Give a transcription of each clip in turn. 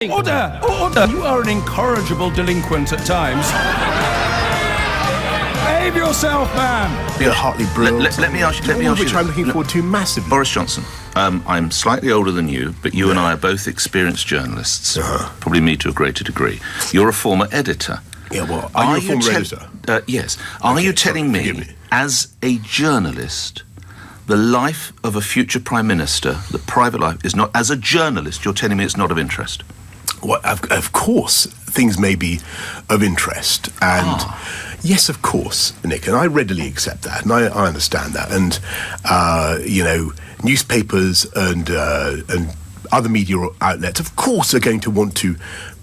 Order! Order! You are an incorrigible delinquent at times. Behave yourself, man! You're Hartley Brew. Let me ask you. Which I'm looking forward to massively. Boris Johnson, I'm slightly older than you, but you and I are both experienced journalists. Probably me to a greater degree. You're a former editor. Yeah, well, are you a former editor? Yes. Are you telling me, as a journalist, the life of a future Prime Minister, the private life, is not, as a journalist, you're telling me it's not of interest? Well, of course, things may be of interest, and yes, of course, Nick, and I readily accept that, and I understand that, and newspapers and other media outlets, of course, are going to want to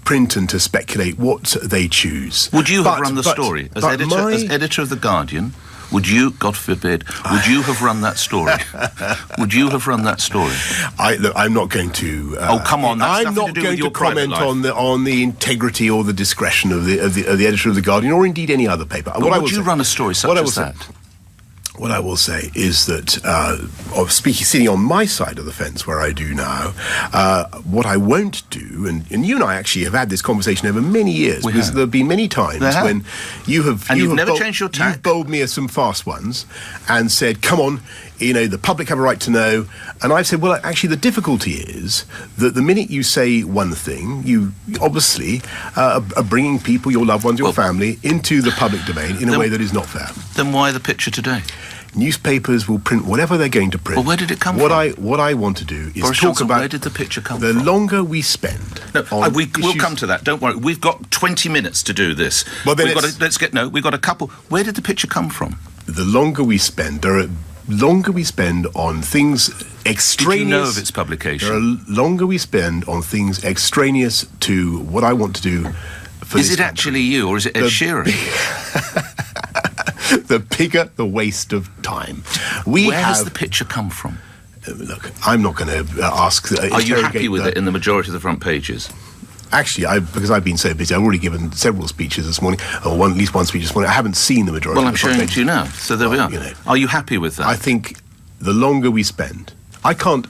print and to speculate what they choose. Would you have run the story as editor of The Guardian? Would you, God forbid, would you have run that story? Would you have run that story? I'm not going to. Oh, come on! That's I'm not going to comment on the integrity or the discretion of the editor of The Guardian, or indeed any other paper. But would you run a story such as that? What I will say is that, sitting on my side of the fence where I do now, what I won't do, and you and I actually have had this conversation over many years, because there have been many times when you've never changed your tack. You've bowled me some fast ones and said, come on, the public have a right to know. And I've said, well, actually, the difficulty is that the minute you say one thing, you obviously are bringing people, your loved ones, your family, into the public domain in a way that is not fair. Then why the picture today? Newspapers will print whatever they're going to print. Well, where did it come from? What I want to do is Boris talk Johnson, about... where did the picture come from? The longer we spend... we'll come to that, don't worry. We've got 20 minutes to do this. Well, then we've got a couple... Where did the picture come from? The longer we spend, on things extraneous... Did you know of its publication? The longer we spend on things extraneous to what I want to do for Is it actually you, or is it Ed Sheeran? The bigger the waste of time. Where has the picture come from? Look, I'm not going to ask... Are you happy with it in the majority of the front pages? Actually, because I've been so busy, I've already given several speeches this morning, or at least one speech this morning. I haven't seen the majority of the front pages. Well, I'm showing it to you now, so there we are. Are you happy with that? I think the longer we spend... I can't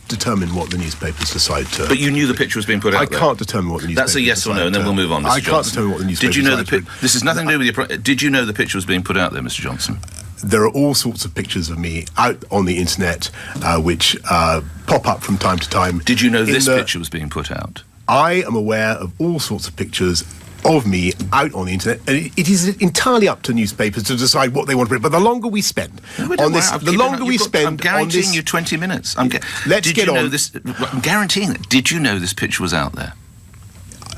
determine what the newspapers decide to... But you knew the picture was being put out there. I can't determine what the newspapers decide. That's a yes or no, and then we'll move on, Mr. Johnson. I can't determine what the newspapers decide. Did you know this is nothing to do with your... Did you know the picture was being put out there, Mr. Johnson? There are all sorts of pictures of me out on the internet which pop up from time to time. Did you know this picture was being put out? I am aware of all sorts of pictures of me out on the internet. It is entirely up to newspapers to decide what they want to print. But the longer we spend on this, I'm guaranteeing you 20 minutes. Let's get on. I'm guaranteeing that. Did you know this picture was out there?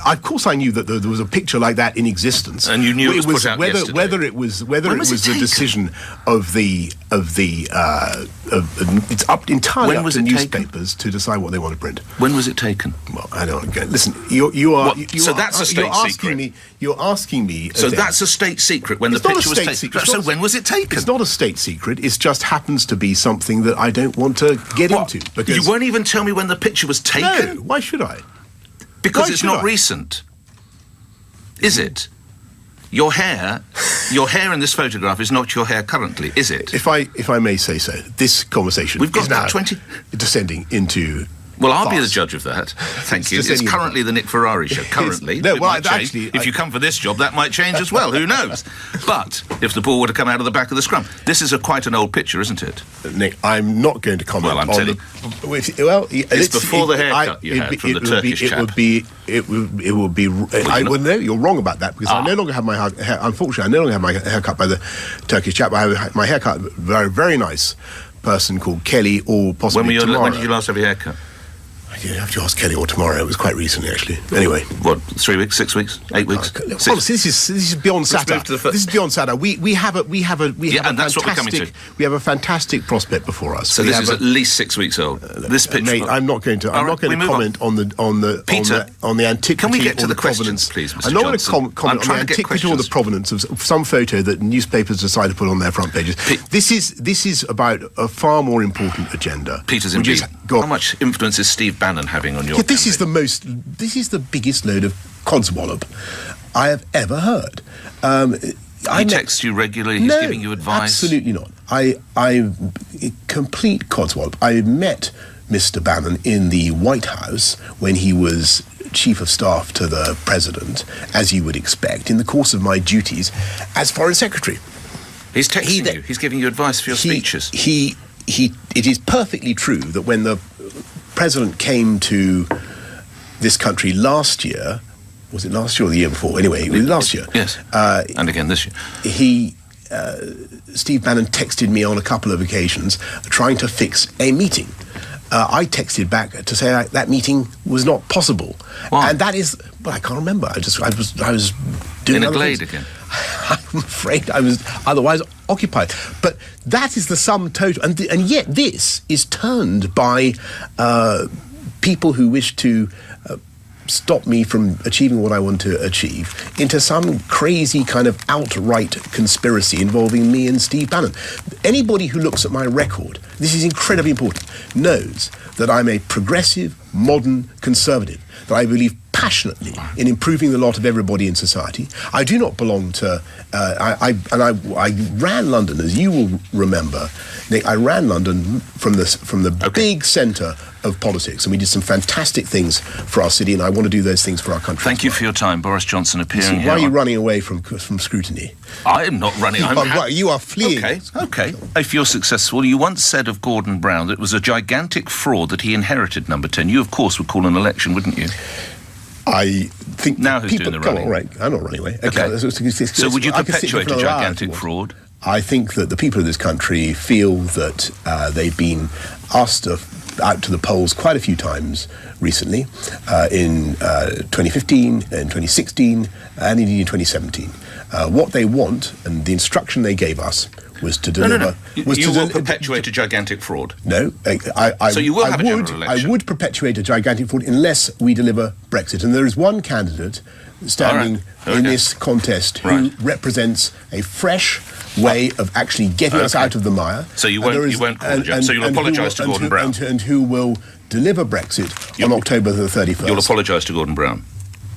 Of course, I knew that there was a picture like that in existence, and you knew it was put out yesterday. Whether it was the decision of it's up entirely up to newspapers to decide what they want to print. When was it taken? Well, I don't know. Listen, you are. So that's a state secret. You're asking me. So that's a state secret when the picture was taken. So when was it taken? It's not a state secret. It just happens to be something that I don't want to get into. Because you won't even tell me when the picture was taken. No, why should I? Because it's not recent, is it? Your hair in this photograph is not your hair currently, is it? If I may say so, this conversation is now descending into... Well, I'll be the judge of that. Thank you. It's currently the Nick Ferrari show. Currently. No, well, actually... If you come for this job, that might change as well. Who knows? But if the ball were to come out of the back of the scrum... This is quite an old picture, isn't it? Nick, I'm not going to comment on... Well, it's before the haircut you had from the Turkish chap. It would be... no, you're wrong about that, because I no longer have my hair... Unfortunately, I no longer have my hair cut by the Turkish chap. I have my hair cut by a very, very nice person called Kelly, or possibly tomorrow. When did you last have your hair cut? You have to ask Kelly or tomorrow. It was quite recently, actually. Anyway, what? 3 weeks, 6 weeks, 8 weeks? Well, this is beyond satire. This is beyond satire. We have a fantastic prospect before us. So this is at least 6 weeks old. This picture, mate, I'm not going to comment on the antiquity. Can we get to the provenance, please, Mr. I'm not going to comment on the antiquity or the provenance of some photo that newspapers decide to put on their front pages. This is about a far more important agenda. Peter's indeed. How much influence is Steve Bannon having on your campaign? This is the biggest load of codswallop I have ever heard. He texts you regularly, he's giving you advice? Absolutely not. I complete codswallop. I met Mr. Bannon in the White House when he was Chief of Staff to the President, as you would expect, in the course of my duties as Foreign Secretary. He's texting you. He's giving you advice for your speeches. It is perfectly true that when the President came to this country last year, was it last year or the year before? Anyway, it was last year. Yes, and again this year. Steve Bannon texted me on a couple of occasions trying to fix a meeting. I texted back to say that meeting was not possible. Why? And that is, well, I can't remember. I was doing in a other glade things. again. I'm afraid I was otherwise occupied. But that is the sum total. And yet this is turned by people who wish to stop me from achieving what I want to achieve into some crazy kind of outright conspiracy involving me and Steve Bannon. Anybody who looks at my record, this is incredibly important, knows that I'm a progressive, modern conservative, that I believe passionately in improving the lot of everybody in society. I do not belong to... I ran London, as you will remember, Nick. I ran London from the big centre of politics, and we did some fantastic things for our city, and I want to do those things for our country. Thank you for your time, Boris Johnson, appearing here. Why are you running away from scrutiny? I am not running. You are fleeing. Okay. If you're successful, you once said of Gordon Brown that it was a gigantic fraud that he inherited Number 10. You, of course, would call an election, wouldn't you? I think now who's doing the running? Right, I'm not running away. Okay. So would you perpetuate a gigantic fraud? I think that the people of this country feel that they've been asked out to the polls quite a few times recently, in 2015, in 2016, and indeed in 2017. What they want, and the instruction they gave us, was to deliver... No. You will perpetuate a gigantic fraud? No. So you will have a general election? I would perpetuate a gigantic fraud unless we deliver Brexit. And there is one candidate standing in this contest who represents a fresh way of actually getting us out of the mire. So you won't call it, so you'll apologise to Gordon Brown? And who will deliver Brexit on October the 31st. You'll apologise to Gordon Brown?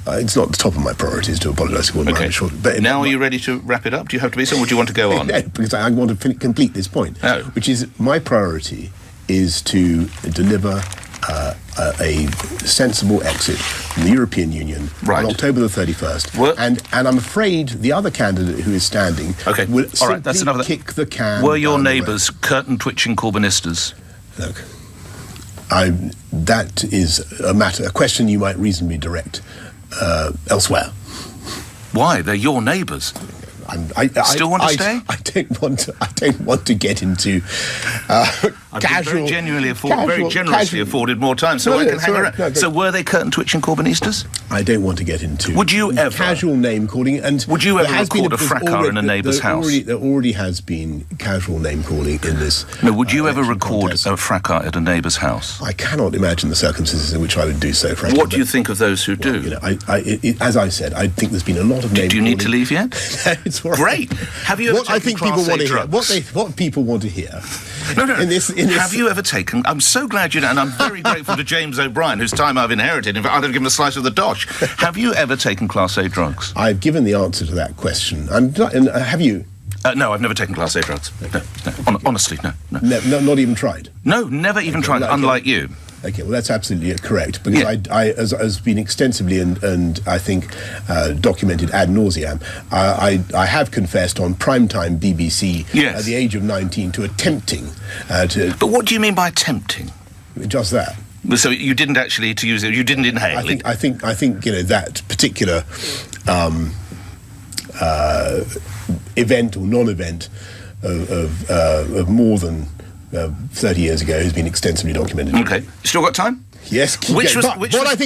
It's not the top of my priorities to apologise to Gordon Brown. Sure. But now are you ready to wrap it up? Do you have to be so, or do you want to go on? No, because I want to complete this point, which is my priority is to deliver a sensible exit from the European Union on October the 31st. And I'm afraid the other candidate who is standing will simply kick the can. Were your neighbours curtain-twitching Corbynistas? Look, that is a question you might reasonably direct elsewhere. Why? They're your neighbours. Still want to stay? I don't want to get into casual. Very generously afforded more time, so I can hang around. So were they curtain-twitching Corbynistas? I don't want to get into. Would you ever casual name calling? And would you ever record a fracas in a neighbour's house? There already has been casual name calling in this. No, would you ever record a fracas at a neighbour's house? I cannot imagine the circumstances in which I would do so. Frankly, what do you think of those who do? As I said, I think there's been a lot of name. Do you need to leave yet? It's all right. Great. Have you ever what I think people want to hear? What people want to hear? No. Have you ever taken? I'm so glad you know, and I'm very grateful to James O'Brien, whose time I've inherited. In fact, I'd have given him a slice of the dosh. Have you ever taken Class A drugs? I've given the answer to that question. Have you? No, I've never taken Class A drugs. No. Honestly, no. Not even tried? No, never even tried, unlike you. Okay, well, that's absolutely correct, because I as been extensively and I think documented ad nauseam, I have confessed on primetime BBC at the age of 19 to attempting to... But what do you mean by attempting? Just that. So you didn't actually, to use it, you didn't inhale it? I think that particular event or non-event of more than 30 years ago has been extensively documented. Okay. Still got time? Yes. Which was the water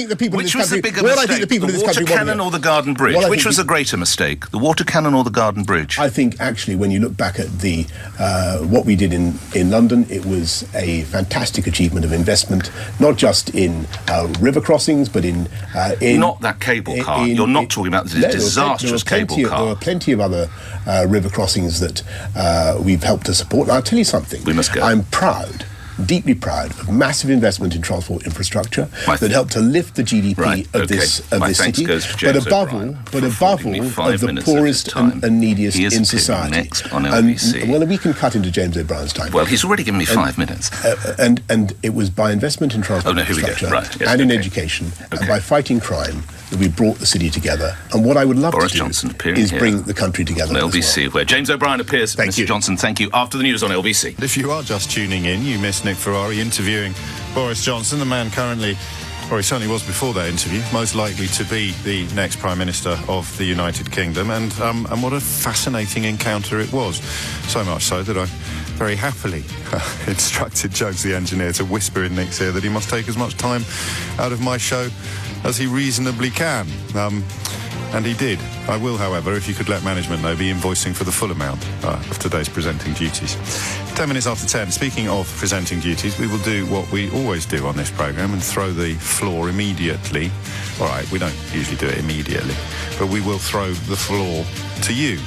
cannon or the garden bridge? Which was the greater mistake? The water cannon or the garden bridge? I think actually, when you look back at the what we did in London, it was a fantastic achievement of investment, not just in river crossings, but in not that cable car. You're not talking about the disastrous cable car. There were plenty of other river crossings that we've helped to support. And I'll tell you something. We must go. I'm proud deeply proud of massive investment in transport infrastructure that helped to lift the GDP of this city, but above all, of the poorest and neediest in society. Next on LBC. Well, we can cut into James O'Brien's time. Well, he's already given me 5 minutes. And it was by investment in transport infrastructure and in education and by fighting crime that we brought the city together. And what I would love Boris to do Johnson is bring the country together on LBC, as well. where James O'Brien appears. Mr. Johnson, thank you. After the news on LBC. If you are just tuning in, you missed Nick Ferrari interviewing Boris Johnson, the man currently, or he certainly was before that interview, most likely to be the next Prime Minister of the United Kingdom. And what a fascinating encounter it was. So much so that I very happily instructed Jugs, the engineer, to whisper in Nick's ear that he must take as much time out of my show as he reasonably can. And he did. I will, however, if you could let management know, be invoicing for the full amount of today's presenting duties. 10 minutes after 10, speaking of presenting duties, we will do what we always do on this programme and throw the floor immediately. All right, we don't usually do it immediately, but we will throw the floor to you.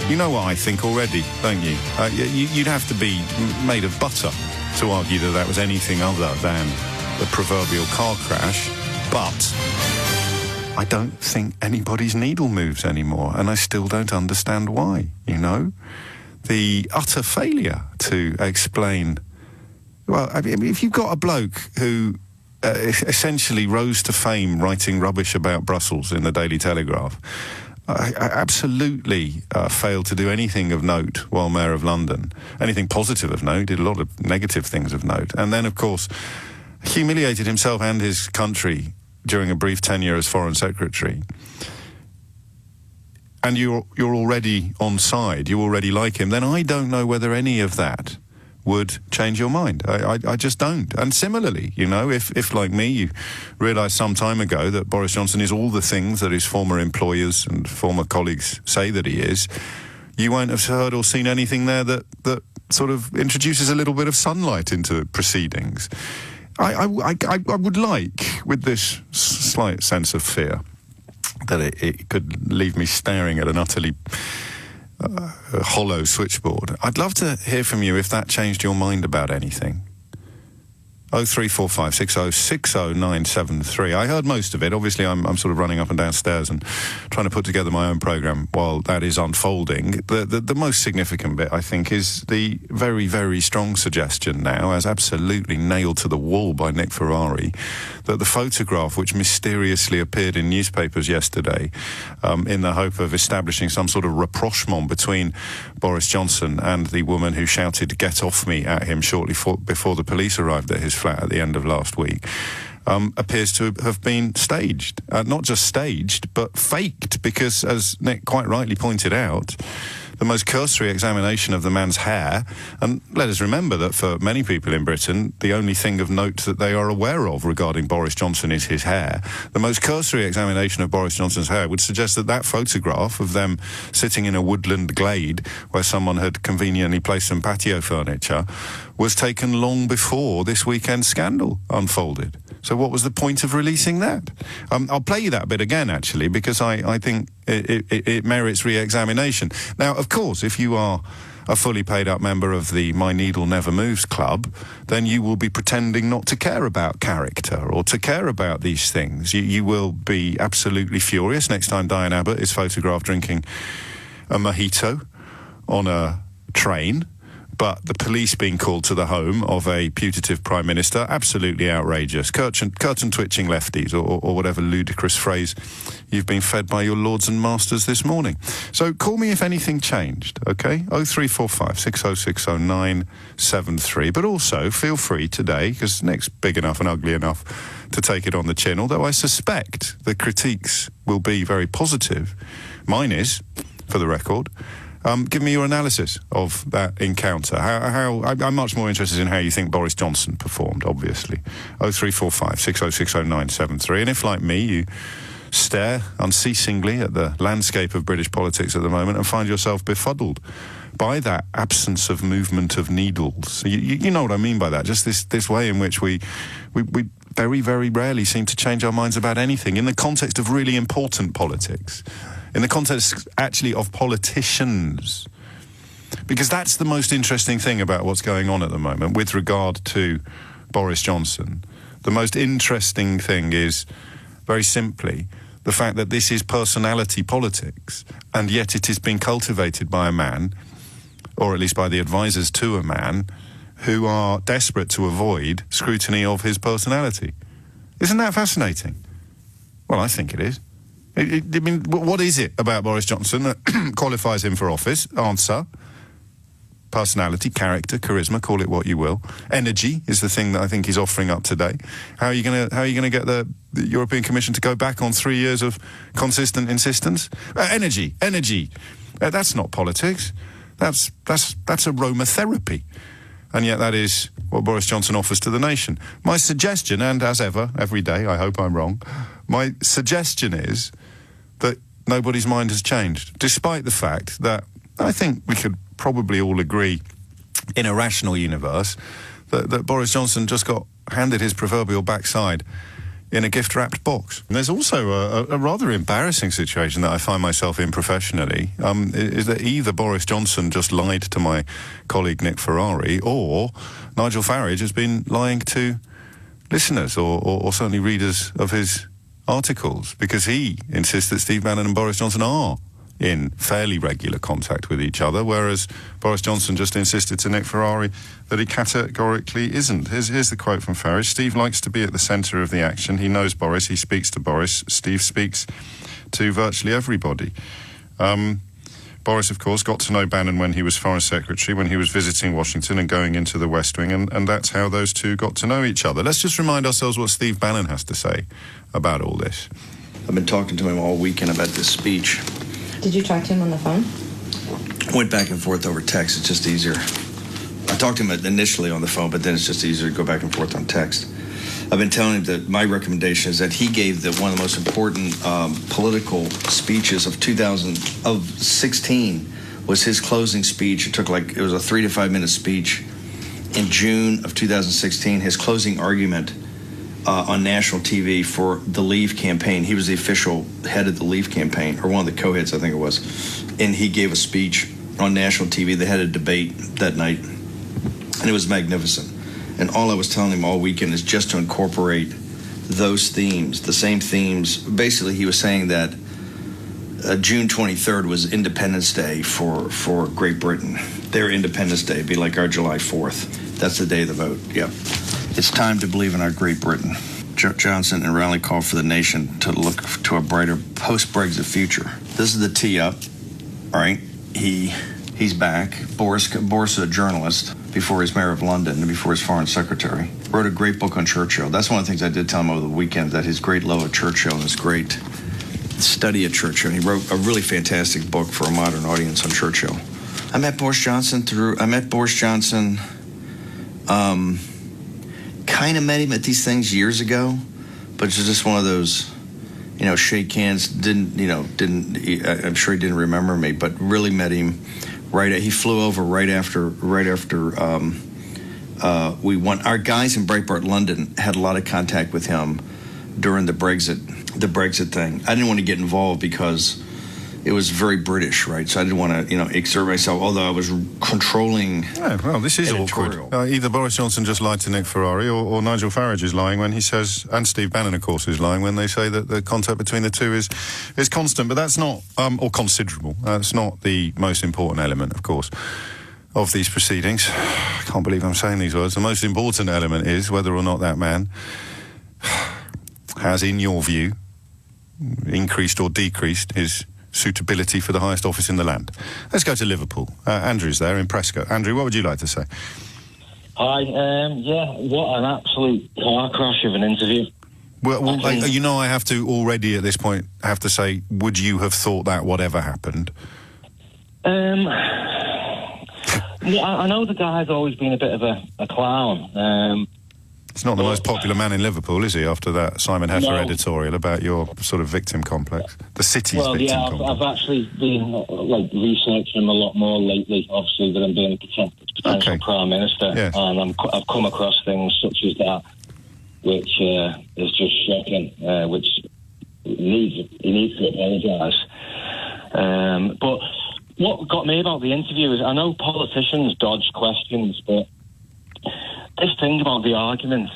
You know what I think already, don't you? You'd have to be made of butter to argue that that was anything other than the proverbial car crash, but I don't think anybody's needle moves anymore, and I still don't understand why, you know? The utter failure to explain... Well, I mean, if you've got a bloke who essentially rose to fame writing rubbish about Brussels in the Daily Telegraph, I absolutely failed to do anything of note while Mayor of London, anything positive of note, did a lot of negative things of note, and then, of course, humiliated himself and his country during a brief tenure as Foreign Secretary, and you're already on side, you already like him, then I don't know whether any of that would change your mind. I just don't. And similarly, you know, if like me, you realised some time ago that Boris Johnson is all the things that his former employers and former colleagues say that he is, you won't have heard or seen anything there that sort of introduces a little bit of sunlight into proceedings. I would like, with this slight sense of fear, that it could leave me staring at an utterly hollow switchboard. I'd love to hear from you if that changed your mind about anything. 0345 60 60 973. I heard most of it. Obviously, I'm sort of running up and down stairs and trying to put together my own programme while that is unfolding. The most significant bit, I think, is the very, very strong suggestion now, as absolutely nailed to the wall by Nick Ferrari, that the photograph which mysteriously appeared in newspapers yesterday in the hope of establishing some sort of rapprochement between Boris Johnson and the woman who shouted "Get off me" at him shortly before the police arrived at his flat at the end of last week, appears to have been staged. Not just staged, but faked, because, as Nick quite rightly pointed out, the most cursory examination of the man's hair, and let us remember that for many people in Britain, the only thing of note that they are aware of regarding Boris Johnson is his hair. The most cursory examination of Boris Johnson's hair would suggest that that photograph of them sitting in a woodland glade where someone had conveniently placed some patio furniture was taken long before this weekend's scandal unfolded. So what was the point of releasing that? I'll play you that bit again, actually, because I think it merits re-examination. Now, of course, if you are a fully paid-up member of the My Needle Never Moves Club, then you will be pretending not to care about character or to care about these things. You will be absolutely furious next time Diane Abbott is photographed drinking a mojito on a train, but the police being called to the home of a putative Prime Minister, absolutely outrageous. Curtain-twitching lefties, or whatever ludicrous phrase you've been fed by your lords and masters this morning. So call me if anything changed, OK? 0345 6060 973. But also, feel free today, because Nick's big enough and ugly enough to take it on the chin, although I suspect the critiques will be very positive. Mine is, for the record. Give me your analysis of that encounter. I'm much more interested in how you think Boris Johnson performed, obviously. 0345 6060 973. And if, like me, you stare unceasingly at the landscape of British politics at the moment and find yourself befuddled by that absence of movement of needles. You know what I mean by that, just this way in which we very, very rarely seem to change our minds about anything in the context of really important politics. In the context, actually, of politicians. Because that's the most interesting thing about what's going on at the moment with regard to Boris Johnson. The most interesting thing is, very simply, the fact that this is personality politics, and yet it is being cultivated by a man, or at least by the advisors to a man, who are desperate to avoid scrutiny of his personality. Isn't that fascinating? Well, I think it is. I mean, what is it about Boris Johnson that qualifies him for office? Answer: personality, character, charisma, call it what you will. Energy is the thing that I think he's offering up today. How are you going to get the European Commission to go back on 3 years of consistent insistence? Energy. That's not politics. That's aromatherapy. And yet that is what Boris Johnson offers to the nation. My suggestion, and as ever, every day, I hope I'm wrong, my suggestion is that nobody's mind has changed, despite the fact that I think we could probably all agree in a rational universe that Boris Johnson just got handed his proverbial backside in a gift-wrapped box. And there's also a rather embarrassing situation that I find myself in professionally, is that either Boris Johnson just lied to my colleague Nick Ferrari, or Nigel Farage has been lying to listeners or certainly readers of his articles, because he insists that Steve Bannon and Boris Johnson are in fairly regular contact with each other, whereas Boris Johnson just insisted to Nick Ferrari that he categorically isn't. Here's the quote from Farage. Steve likes to be at the centre of the action. He knows Boris. He speaks to Boris. Steve speaks to virtually everybody. Boris, of course, got to know Bannon when he was Foreign Secretary, when he was visiting Washington and going into the West Wing, and that's how those two got to know each other. Let's just remind ourselves what Steve Bannon has to say about all this. I've been talking to him all weekend about this speech. Did you talk to him on the phone? Went back and forth over text. It's just easier. I talked to him initially on the phone, but then it's just easier to go back and forth on text. I've been telling him that my recommendation is that he gave one of the most important political speeches of 2016 was his closing speech. It was a 3 to 5 minute speech in June of 2016. His closing argument on national TV for the Leave campaign. He was the official head of the Leave campaign, or one of the co-heads, I think it was. And he gave a speech on national TV. They had a debate that night, and it was magnificent. And all I was telling him all weekend is just to incorporate those themes, the same themes. Basically, he was saying that June 23rd was Independence Day for Great Britain. Their Independence Day would be like our July 4th. That's the day of the vote, yep. It's time to believe in our Great Britain. Johnson and Rowley called for the nation to look to a brighter post-Brexit future. This is the tee up, all right? He's back. Boris is a journalist before he's mayor of London and before he's foreign secretary. Wrote a great book on Churchill. That's one of the things I did tell him over the weekend, that his great love of Churchill and his great study of Churchill. He wrote a really fantastic book for a modern audience on Churchill. I met Boris Johnson kind of met him at these things years ago, but it's just one of those, shake hands, I'm sure he didn't remember me, but really met him he flew over right after we won. Our guys in Breitbart London had a lot of contact with him during the Brexit thing. I didn't want to get involved because it was very British, right? So I didn't want to, exert myself, although I was controlling. Yeah, well, this is awkward. Either Boris Johnson just lied to Nick Ferrari, or Nigel Farage is lying when he says, and Steve Bannon, of course, is lying when they say that the contact between the two is constant. But that's not, or considerable. That's not the most important element, of course, of these proceedings. I can't believe I'm saying these words. The most important element is whether or not that man has, in your view, increased or decreased his suitability for the highest office in the land. Let's go to Liverpool. Andrew's there in Prescott. Andrew, what would you like to say? Hi, what an absolute car crash of an interview. Well, I have to already at this point have to say, would you have thought that whatever happened? I know the guy's always been a bit of a clown. He's not the most popular man in Liverpool, is he, after that Simon Heffer editorial about your sort of victim complex? The city's victim complex. I've actually been researching him a lot more lately, obviously, that I'm being a potential Prime Minister. Yes. And I've come across things such as that, which is just shocking, which he needs to apologise. But what got me about the interview is I know politicians dodge questions, but this thing about the arguments,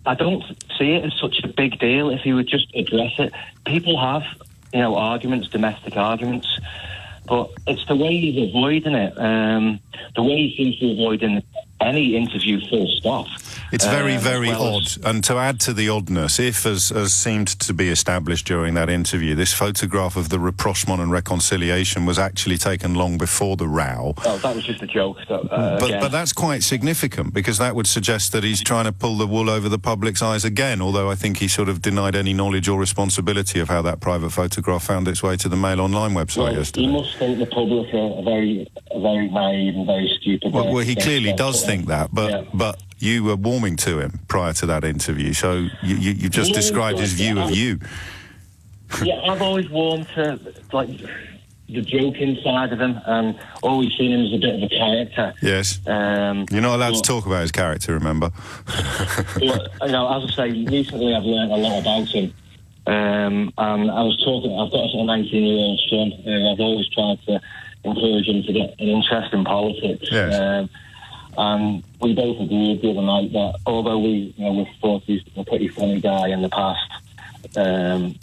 I don't see it as such a big deal if he would just address it. People have, arguments, domestic arguments, but it's the way he's avoiding it. The way he seems to avoid any interview full stop. It's very, very odd. And to add to the oddness, if, as seemed to be established during that interview, this photograph of the rapprochement and reconciliation was actually taken long before the row. Oh, that was just a joke. So, but that's quite significant, because that would suggest that he's trying to pull the wool over the public's eyes again, although I think he sort of denied any knowledge or responsibility of how that private photograph found its way to the Mail Online website yesterday. He must think the public are a very naive and very stupid. Well, he clearly does think that, but you were warming to him prior to that interview, so you just described his view of you. Yeah, I've always warmed to the joking side of him, and always seen him as a bit of a character. Yes. You're not allowed to talk about his character, remember? As I say, recently I've learned a lot about him. And I was talking, I've got a 19-year-old son. I've always tried to encourage him to get an interest in politics. Yes. And we both agreed the other night that although we thought he's a pretty funny guy in the past,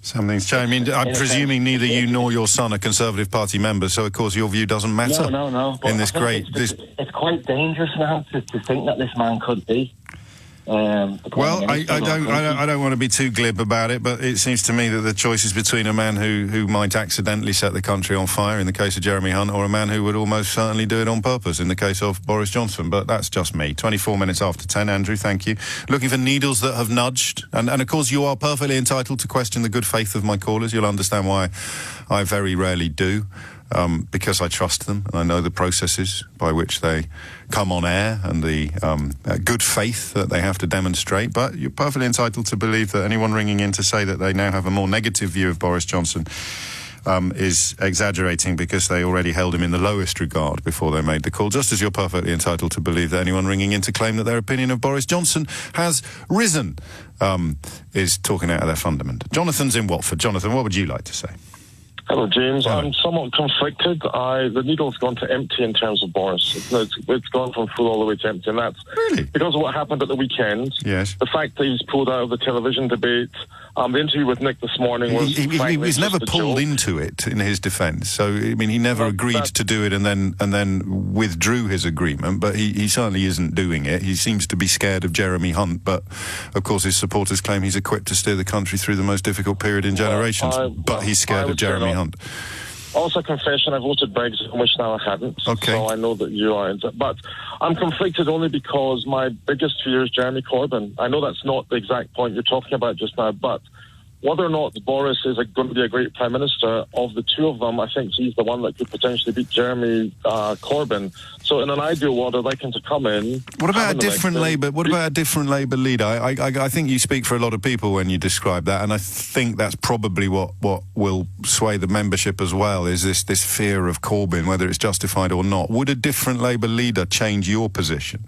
something's changed. I mean, I'm presuming neither you nor your son are Conservative Party members, so of course your view doesn't matter. No. In this it's quite dangerous now to think that this man could be. Well, I don't want to be too glib about it, but it seems to me that the choice is between a man who might accidentally set the country on fire in the case of Jeremy Hunt, or a man who would almost certainly do it on purpose in the case of Boris Johnson. But that's just me. 24 minutes after 10, Andrew, thank you. Looking for needles that have nudged. And of course, you are perfectly entitled to question the good faith of my callers. You'll understand why I very rarely do. Because I trust them and I know the processes by which they come on air and the good faith that they have to demonstrate. But you're perfectly entitled to believe that anyone ringing in to say that they now have a more negative view of Boris Johnson is exaggerating, because they already held him in the lowest regard before they made the call, just as you're perfectly entitled to believe that anyone ringing in to claim that their opinion of Boris Johnson has risen is talking out of their fundament. Jonathan's in Watford. Jonathan, what would you like to say? Hello, James. Hello. I'm somewhat conflicted. The needle's gone to empty in terms of Boris. It's gone from full all the way to empty, and that's really because of what happened at the weekend. Yes. The fact that he's pulled out of the television debate. The interview with Nick this morning was... He was never pulled into it, in his defence. So, I mean, he never agreed to do it and then withdrew his agreement, but he certainly isn't doing it. He seems to be scared of Jeremy Hunt, but, of course, his supporters claim he's equipped to steer the country through the most difficult period in generations. But he's scared of Jeremy Hunt. Also, confession, I voted Brexit. I wish now I hadn't. Okay. So I know that you aren't. But I'm conflicted only because my biggest fear is Jeremy Corbyn. I know that's not the exact point you're talking about just now, but whether or not Boris is going to be a great Prime Minister, of the two of them, I think he's the one that could potentially beat Jeremy Corbyn. So in an ideal world, I'd like him to come in. What about a different Labour? What about a different Labour leader? I think you speak for a lot of people when you describe that, and I think that's probably what will sway the membership as well, is this fear of Corbyn, whether it's justified or not. Would a different Labour leader change your position?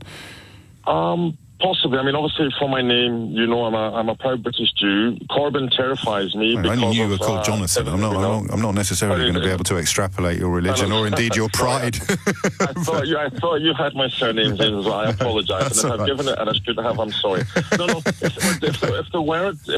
Possibly. I mean, obviously, for my name, I'm a proud British Jew. Corbyn terrifies me. I knew you were called Jonathan. I'm not necessarily going to be able to extrapolate your religion or indeed your pride. I thought you had my surname, James. I apologise, and if I've given it and I shouldn't have, I'm sorry. No. If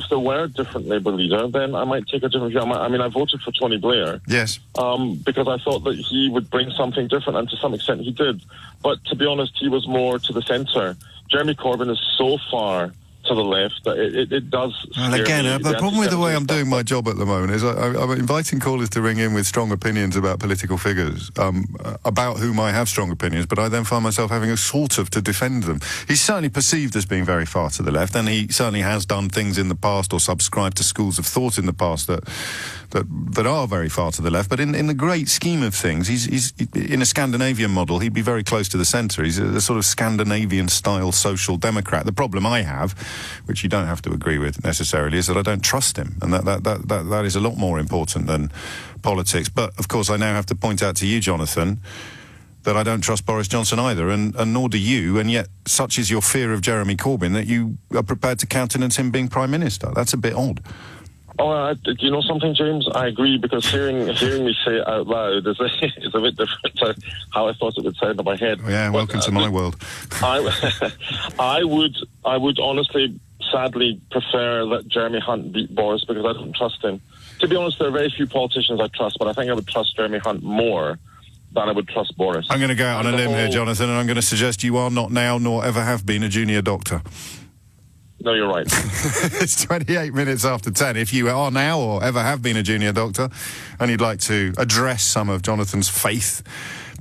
there were a different Labour leader, then I might take a different view. I voted for Tony Blair. Yes. Because I thought that he would bring something different, and to some extent he did. But to be honest, he was more to the centre. Jeremy Corbyn is so far to the left that it does. And again, the problem with the way I'm doing my job at the moment is I'm inviting callers to ring in with strong opinions about political figures, about whom I have strong opinions, but I then find myself having a sort of to defend them. He's certainly perceived as being very far to the left, and he certainly has done things in the past or subscribed to schools of thought in the past that are very far to the left. But in the great scheme of things, he's in a Scandinavian model, he'd be very close to the centre. He's a sort of Scandinavian-style social democrat. The problem I have, which you don't have to agree with necessarily, is that I don't trust him, and that is a lot more important than politics. But, of course, I now have to point out to you, Jonathan, that I don't trust Boris Johnson either, and nor do you, and yet such is your fear of Jeremy Corbyn that you are prepared to countenance him being Prime Minister. That's a bit odd. You know something, James? I agree, because hearing me say it out loud is a bit different to how I thought it would sound in my head. Yeah, welcome to my world. I would honestly, sadly, prefer that Jeremy Hunt beat Boris, because I don't trust him. To be honest, there are very few politicians I trust, but I think I would trust Jeremy Hunt more than I would trust Boris. I'm going to go out on a limb here, Jonathan, and I'm going to suggest you are not now, nor ever have been, a junior doctor. No, you're right. It's 28 minutes after 10. If you are now or ever have been a junior doctor and you'd like to address some of Jonathan's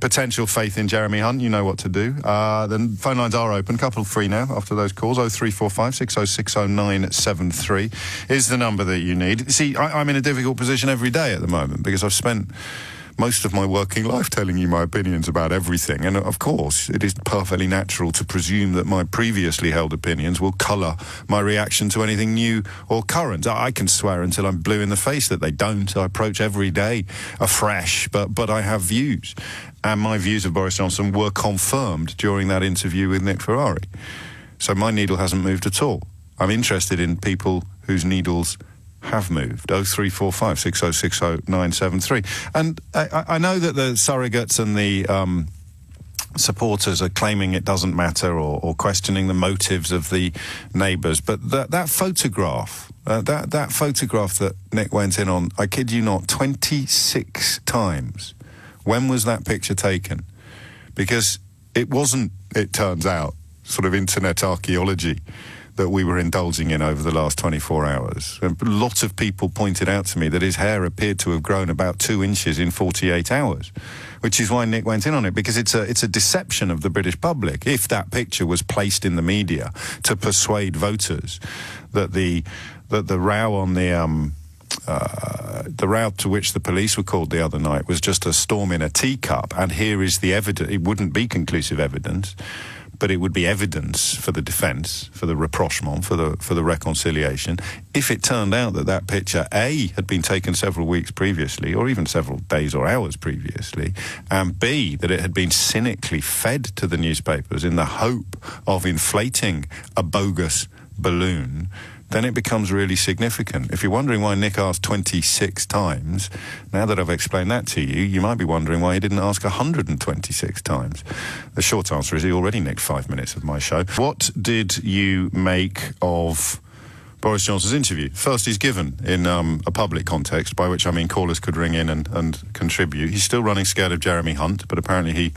potential faith in Jeremy Hunt, you know what to do. The phone lines are open. Couple free now after those calls. 0345 6060 973 is the number that you need. See, I'm in a difficult position every day at the moment because I've spent most of my working life telling you my opinions about everything, and of course it is perfectly natural to presume that my previously held opinions will colour my reaction to anything new or current. I can swear until I'm blue in the face that they don't. I approach every day afresh, but I have views, and my views of Boris Johnson were confirmed during that interview with Nick Ferrari. So my needle hasn't moved at all. I'm interested in people whose needles have moved. 0345 6060 973. And I know that the surrogates and the supporters are claiming it doesn't matter or questioning the motives of the neighbours, but that photograph, that photograph that Nick went in on, I kid you not, 26 times. When was that picture taken? Because it wasn't, it turns out, sort of internet archaeology that we were indulging in over the last 24 hours. A lot of people pointed out to me that his hair appeared to have grown about 2 inches in 48 hours, which is why Nick went in on it, because it's a deception of the British public. If that picture was placed in the media to persuade voters that the row on the row to which the police were called the other night was just a storm in a teacup, and here is the evidence, it wouldn't be conclusive evidence, but it would be evidence for the defence, for the rapprochement, for the reconciliation. If it turned out that picture, A, had been taken several weeks previously, or even several days or hours previously, and B, that it had been cynically fed to the newspapers in the hope of inflating a bogus balloon, then it becomes really significant. If you're wondering why Nick asked 26 times, now that I've explained that to you, you might be wondering why he didn't ask 126 times. The short answer is he already nicked 5 minutes of my show. What did you make of Boris Johnson's interview? First, he's given in a public context, by which I mean callers could ring in and contribute. He's still running scared of Jeremy Hunt, but apparently he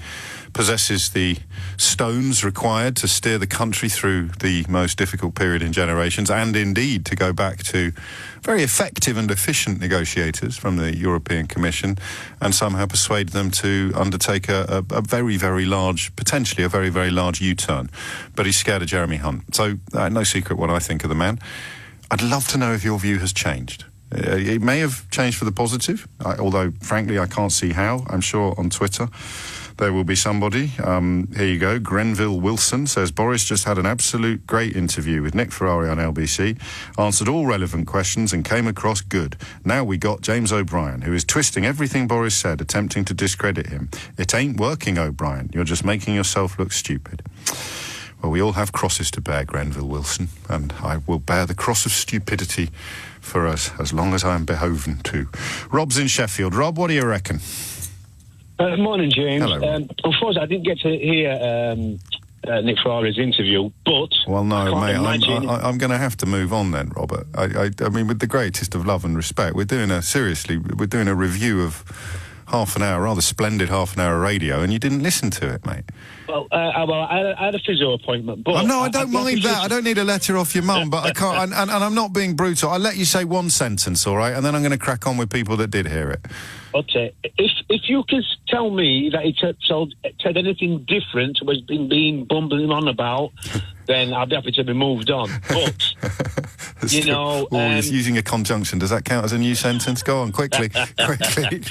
possesses the stones required to steer the country through the most difficult period in generations, and indeed to go back to very effective and efficient negotiators from the European Commission and somehow persuade them to undertake a very, very large, potentially a very, very large U-turn. But he's scared of Jeremy Hunt. So no secret what I think of the man. I'd love to know if your view has changed. It may have changed for the positive, although, frankly, I can't see how. I'm sure on Twitter there will be somebody. Here you go. Grenville Wilson says, Boris just had an absolute great interview with Nick Ferrari on LBC, answered all relevant questions and came across good. Now we got James O'Brien, who is twisting everything Boris said, attempting to discredit him. It ain't working, O'Brien. You're just making yourself look stupid. Well, we all have crosses to bear, Grenville Wilson, and I will bear the cross of stupidity for us as long as I am beholden to. Rob's in Sheffield. Rob, what do you reckon? Morning, James. Hello, Rob. Unfortunately, I didn't get to hear Nick Ferrari's interview, but... Well, no, mate, I'm going to have to move on then, Robert. I mean, with the greatest of love and respect, we're doing a review of half an hour, rather splendid half an hour radio, and you didn't listen to it, mate. Well, I had a physio appointment, but... No, I don't mind that. I don't need a letter off your mum, but I can't... And I'm not being brutal. I'll let you say one sentence, all right? And then I'm going to crack on with people that did hear it. Okay. If you can tell me that he said anything different was being bumbling on about, then I'll be happy to be moved on. But, you know... he's using a conjunction. Does that count as a new sentence? Go on, quickly. Quickly.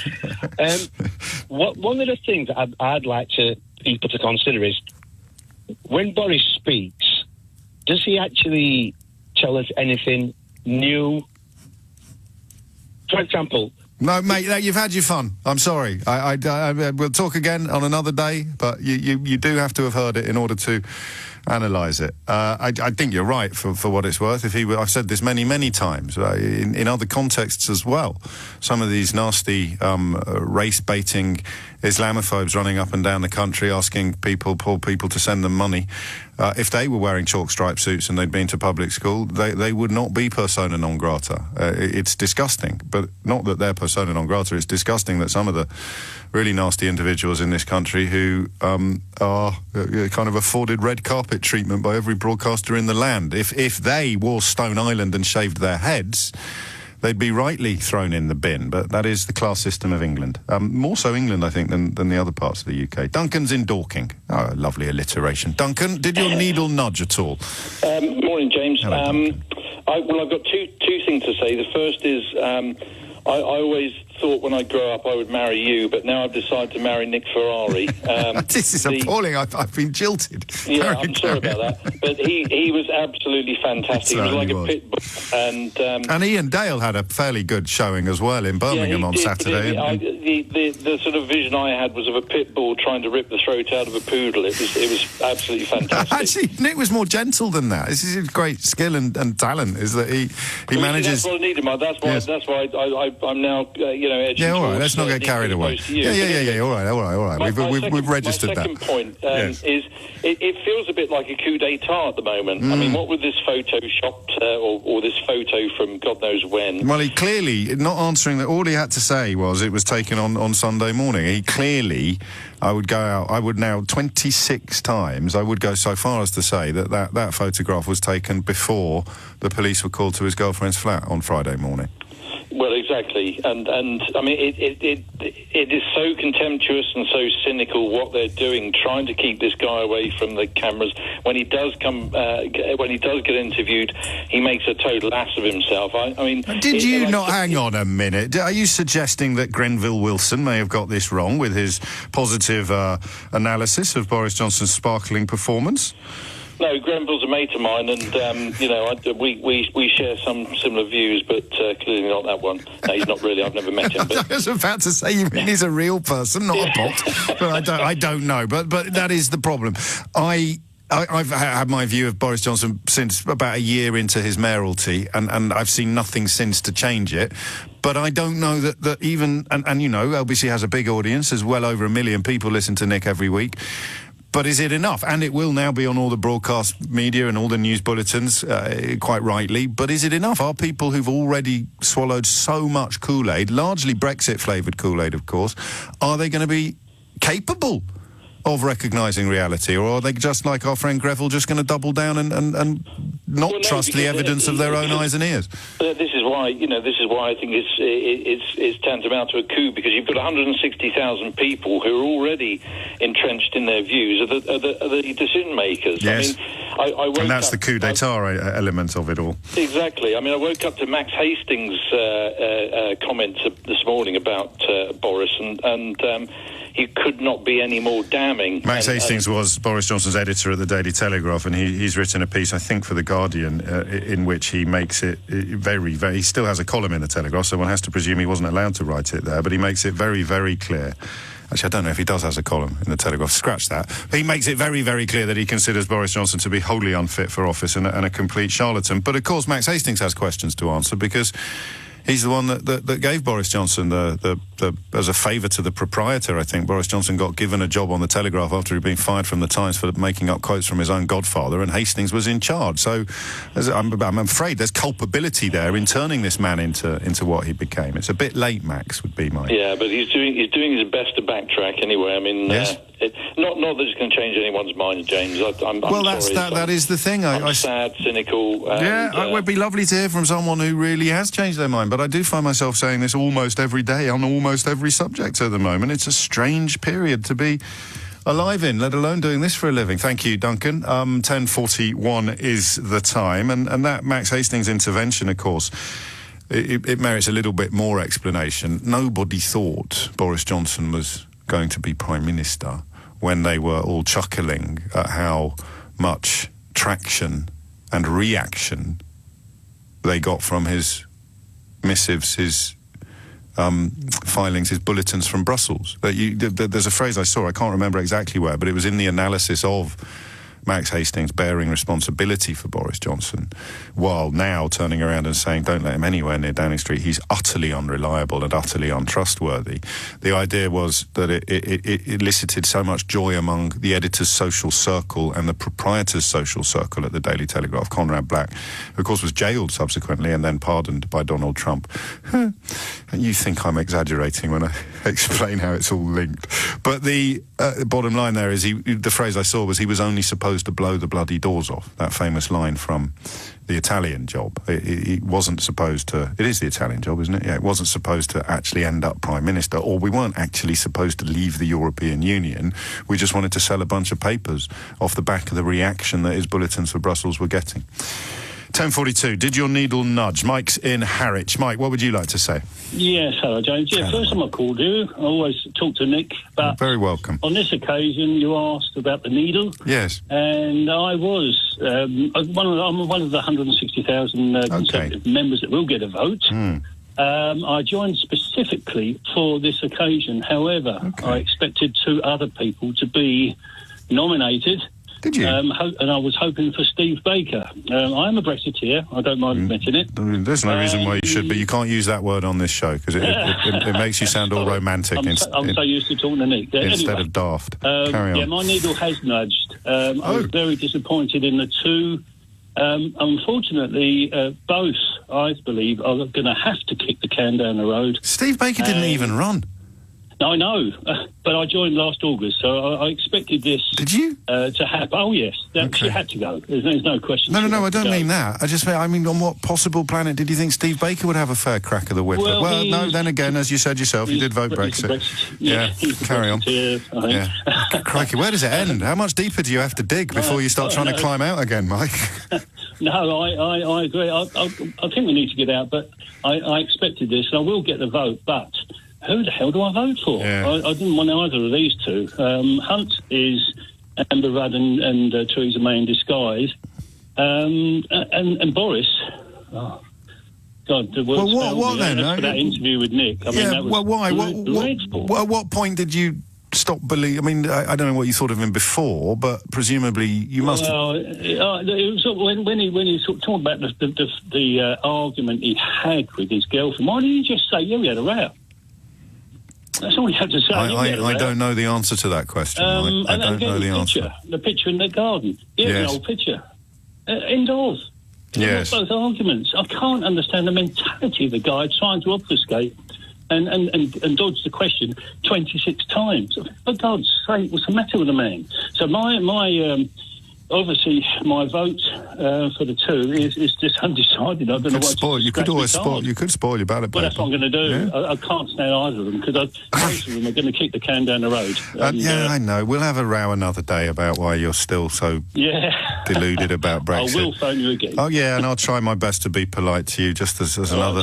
One of the things I'd like people to consider is, when Boris speaks, does he actually tell us anything new? For example... No, mate, you've had your fun. I'm sorry. I we'll talk again on another day, but you do have to have heard it in order to analyse it. I think you're right for what it's worth. I've said this many times in other contexts as well. Some of these nasty race-baiting Islamophobes running up and down the country asking poor people to send them money. If they were wearing chalk-striped suits and they'd been to public school, they would not be persona non grata. It's disgusting, but not that they're persona non grata. It's disgusting that some of the really nasty individuals in this country who are kind of afforded red carpet treatment by every broadcaster in the land. If they wore Stone Island and shaved their heads, they'd be rightly thrown in the bin, but that is the class system of England. More so England, I think, than the other parts of the UK. Duncan's in Dorking. Oh, lovely alliteration. Duncan, did your needle nudge at all? Morning, James. Hello, I've got two things to say. The first is I always thought when I grow up I would marry you, but now I've decided to marry Nick Ferrari. This is appalling. I've been jilted. Yeah, I'm sorry about that. But he was absolutely fantastic. He was like a pit bull. And Ian Dale had a fairly good showing as well in Birmingham on Saturday. The sort of vision I had was of a pit bull trying to rip the throat out of a poodle. It was absolutely fantastic. Actually, Nick was more gentle than that. This is his great skill and talent, is that he manages... That's what I needed, Mike. That's why I'm now... yeah, all right. Let's not get carried away. Yeah. All right. We've registered that. My second point is it feels a bit like a coup d'état at the moment. I mean, what with this photoshopped or this photo from God knows when? Well, he clearly not answering that. All he had to say was it was taken on Sunday morning. He clearly, I would now 26 times. I would go so far as to say that photograph was taken before the police were called to his girlfriend's flat on Friday morning. Well, exactly, and I mean it is so contemptuous and so cynical what they're doing, trying to keep this guy away from the cameras. When he does get interviewed, he makes a total ass of himself. I mean, hang on a minute? Are you suggesting that Grenville Wilson may have got this wrong with his positive analysis of Boris Johnson's sparkling performance? No, Grenville's a mate of mine, and we share some similar views, but clearly not that one. No, he's not really. I've never met him. But... I was about to say, you mean he's a real person, not a bot? But I don't know. But that is the problem. I've had my view of Boris Johnson since about a year into his mayoralty, and I've seen nothing since to change it. But I don't know that even... And LBC has a big audience. There's well over 1 million people listen to Nick every week. But is it enough? And it will now be on all the broadcast media and all the news bulletins, quite rightly. But is it enough? Are people who've already swallowed so much Kool-Aid, largely Brexit-flavoured Kool-Aid, of course, are they going to be capable of recognising reality? Or are they just like our friend Greville, just going to double down and not trust the evidence of their own eyes and ears? This is why I think it's tantamount to a coup, because you've got 160,000 people who are already entrenched in their views of the decision makers. Yes. I mean, I woke and that's up, the coup d'état element of it all. Exactly. I mean, I woke up to Max Hastings' comments this morning about Boris, and he could not be any more damning. Max Hastings was Boris Johnson's editor at the Daily Telegraph, and he's written a piece, I think, for The Guardian, in which he makes it very, very... He still has a column in the Telegraph, so one has to presume he wasn't allowed to write it there, but he makes it very, very clear. Actually, I don't know if he does have a column in the Telegraph. Scratch that. He makes it very, very clear that he considers Boris Johnson to be wholly unfit for office and a complete charlatan. But, of course, Max Hastings has questions to answer, because... he's the one that gave Boris Johnson as a favour to the proprietor, I think. Boris Johnson got given a job on the Telegraph after he'd been fired from the Times for making up quotes from his own godfather, and Hastings was in charge. So I'm afraid there's culpability there in turning this man into what he became. It's a bit late, Max, would be my... Yeah, but he's doing his best to backtrack anyway. I mean... Yes. Not that it's going to change anyone's mind, James. I'm that is the thing. I'm sad, cynical. It would be lovely to hear from someone who really has changed their mind. But I do find myself saying this almost every day on almost every subject at the moment. It's a strange period to be alive in, let alone doing this for a living. Thank you, Duncan. 10:41 is the time, and that Max Hastings intervention, of course, it merits a little bit more explanation. Nobody thought Boris Johnson was going to be Prime Minister when they were all chuckling at how much traction and reaction they got from his missives, his filings, his bulletins from Brussels. There's a phrase I saw, I can't remember exactly where, but it was in the analysis of Max Hastings bearing responsibility for Boris Johnson, while now turning around and saying, don't let him anywhere near Downing Street. He's utterly unreliable and utterly untrustworthy. The idea was that it elicited so much joy among the editor's social circle and the proprietor's social circle at the Daily Telegraph. Conrad Black, who of course was jailed subsequently and then pardoned by Donald Trump. You think I'm exaggerating when I explain how it's all linked. But the bottom line there is, the phrase I saw was, he was only supposed to blow the bloody doors off. That famous line from The Italian Job. It wasn't supposed to... It is The Italian Job, isn't it? Yeah, it wasn't supposed to actually end up Prime Minister, or we weren't actually supposed to leave the European Union. We just wanted to sell a bunch of papers off the back of the reaction that his bulletins for Brussels were getting. 10:42. Did your needle nudge? Mike's in Harwich. Mike, what would you like to say? Yes, hello, James. Yeah, first time I called you, I always talk to Nick, but You're very welcome. On this occasion, you asked about the needle. Yes. And I was I'm one of the 160,000 Conservative members that will get a vote. I joined specifically for this occasion. However, I expected 2 other people to be nominated. Did you? And I was hoping for Steve Baker. I am a Brexiteer. I don't mind admitting it. There's no reason why you should, but you can't use that word on this show, because it makes you sound all romantic. I'm so used to talking to Nick. Instead of daft. Carry on. Yeah, my needle has nudged. I was very disappointed in the 2. Unfortunately, both, I believe, are going to have to kick the can down the road. Steve Baker didn't even run. No, I know, but I joined last August, so I expected this. Did you? To happen. Oh, yes. She had to go. There's no question. No, I don't mean that. I mean, on what possible planet did you think Steve Baker would have a fair crack of the whip? Well, no, then again, as you said yourself, you did vote Brexit. Yeah, carry on. Yeah. Crikey, where does it end? How much deeper do you have to dig before you start trying to climb out again, Mike? No, I agree. I think we need to get out, but I expected this, and I will get the vote, but... Who the hell do I vote for? Yeah. I didn't want either of these 2. Hunt is Amber Rudd and Theresa May in disguise. And Boris... Oh, God, the words what then? For that interview with Nick. I mean, that was why? dreadful. At what point did you stop believing... I mean, I don't know what you thought of him before, but presumably you must have... it was sort of when he sort of talked about the argument he had with his girlfriend, why didn't he just say, yeah, we had a row? That's all you have to say. I don't know the answer to that question. I don't know the answer. The picture in the garden. Yeah, yes. The old picture. Indoors. Yes. Both arguments. I can't understand the mentality of the guy trying to obfuscate and dodge the question 26 times. For God's sake, what's the matter with the man? So obviously, my vote for the 2 is just undecided. I don't know what you could always spoil. You could spoil your ballot paper. Well, that's what I'm going to do. Yeah. I can't stand either of them, because both of them are going to kick the can down the road. I know. We'll have a row another day about why you're still so deluded about Brexit. I will phone you again. Oh yeah, and I'll try my best to be polite to you, just as another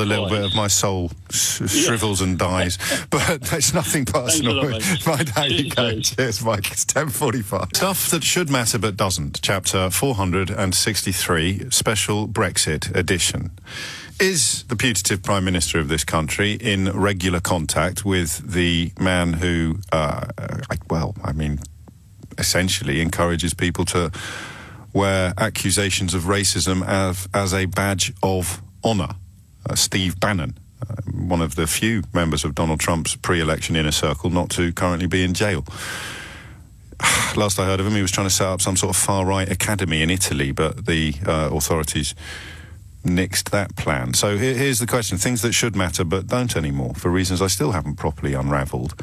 little bit of my soul shrivels and dies. But it's nothing personal. Mind how you go. Cheers, Mike. It's 10:45. Stuff that should matter but doesn't. Chapter 463, Special Brexit Edition. Is the putative Prime Minister of this country in regular contact with the man who, essentially encourages people to wear accusations of racism as a badge of honour? Steve Bannon, one of the few members of Donald Trump's pre-election inner circle not to currently be in jail. Last I heard of him, he was trying to set up some sort of far-right academy in Italy, but the authorities nixed that plan. So here's the question. Things that should matter but don't anymore, for reasons I still haven't properly unravelled.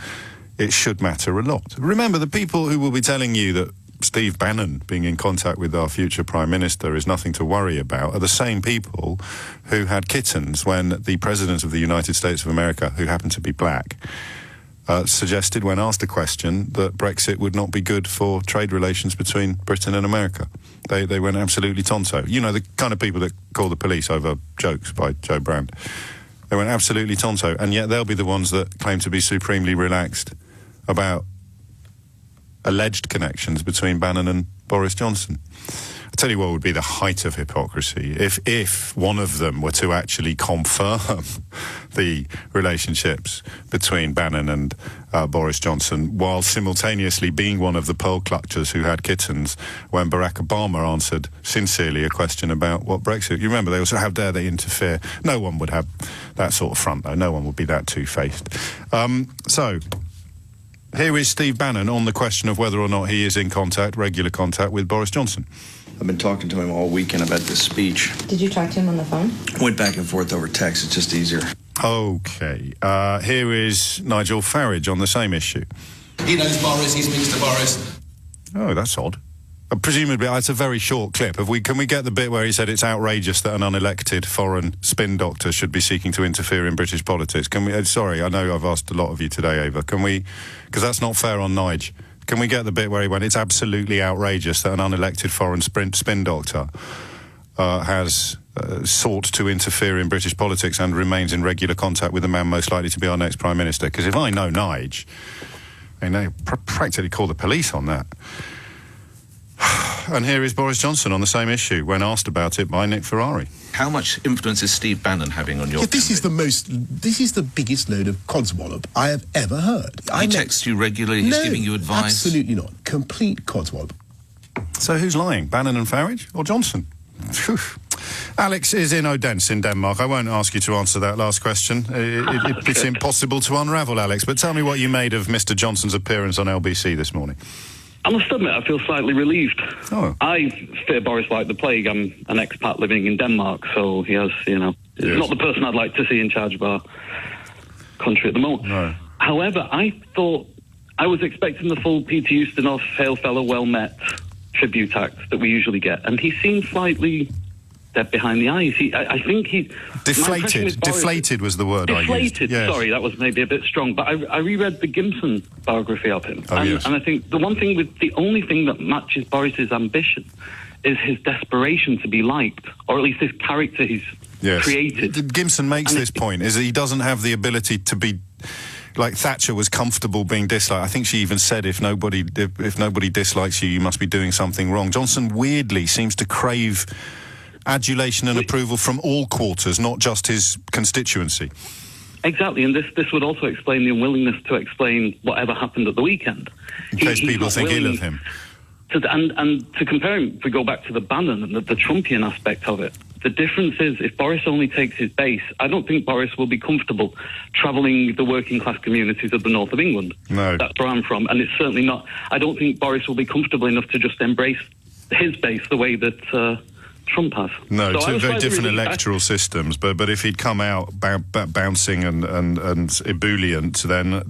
It should matter a lot. Remember, the people who will be telling you that Steve Bannon being in contact with our future Prime Minister is nothing to worry about are the same people who had kittens when the President of the United States of America, who happened to be black, suggested, when asked a question, that Brexit would not be good for trade relations between Britain and America. They went absolutely tonto. You know, the kind of people that call the police over jokes by Joe Brand. They went absolutely tonto, and yet they'll be the ones that claim to be supremely relaxed about alleged connections between Bannon and Boris Johnson. I'll tell you what would be the height of hypocrisy if one of them were to actually confirm the relationships between Bannon and Boris Johnson, while simultaneously being one of the pearl clutchers who had kittens when Barack Obama answered sincerely a question about what Brexit. You remember, they also, how dare they interfere? No one would have that sort of front, though. No one would be that two-faced. So, here is Steve Bannon on the question of whether or not he is in contact, regular contact, with Boris Johnson. I've been talking to him all weekend about this speech. Did you talk to him on the phone? Went back and forth over text. It's just easier. OK. Here is Nigel Farage on the same issue. He knows Boris. He speaks to Boris. Oh, that's odd. Presumably, it's a very short clip. Can we get the bit where he said it's outrageous that an unelected foreign spin doctor should be seeking to interfere in British politics? Can we? Sorry, I know I've asked a lot of you today, Ava. Can we? Because that's not fair on Nige. Can we get the bit where he went, it's absolutely outrageous that an unelected foreign spin doctor has sought to interfere in British politics and remains in regular contact with the man most likely to be our next Prime Minister? Because if I know Nige, they practically call the police on that. And here is Boris Johnson on the same issue when asked about it by Nick Ferrari. How much influence is Steve Bannon having on your This is the biggest load of codswallop I have ever heard. He texts you regularly, he's giving you advice? Absolutely not. Complete codswallop. So who's lying, Bannon and Farage or Johnson? Alex is in Odense in Denmark. I won't ask you to answer that last question. It's impossible to unravel, Alex, but tell me what you made of Mr. Johnson's appearance on LBC this morning. I must admit, I feel slightly relieved. Oh. I fear Boris like the plague. I'm an expat living in Denmark, so he has, Yes. not the person I'd like to see in charge of our country at the moment. No. However, I was expecting the full Peter Ustinov, hail fellow, well met tribute act that we usually get, and he seemed slightly dead behind the eyes. I think he... Deflated was the word I used. Deflated, Yes. sorry, that was maybe a bit strong. But I reread the Gimson biography of him. Yes. And I think the only thing that matches Boris's ambition is his desperation to be liked, or at least his character he's created. Gimson makes this point, is that he doesn't have the ability to be... Like Thatcher was comfortable being disliked. I think she even said, if nobody dislikes you, you must be doing something wrong. Johnson weirdly seems to crave adulation and approval from all quarters, not just his constituency. Exactly, and this would also explain the unwillingness to explain whatever happened at the weekend. In case people think ill of him. And to compare him, if we go back to the Bannon and the Trumpian aspect of it, the difference is if Boris only takes his base, I don't think Boris will be comfortable travelling the working class communities of the north of England. No. That's where I'm from, and it's certainly not. I don't think Boris will be comfortable enough to just embrace his base the way that Trump has. No, so two very different electoral systems, but if he'd come out bouncing and ebullient, then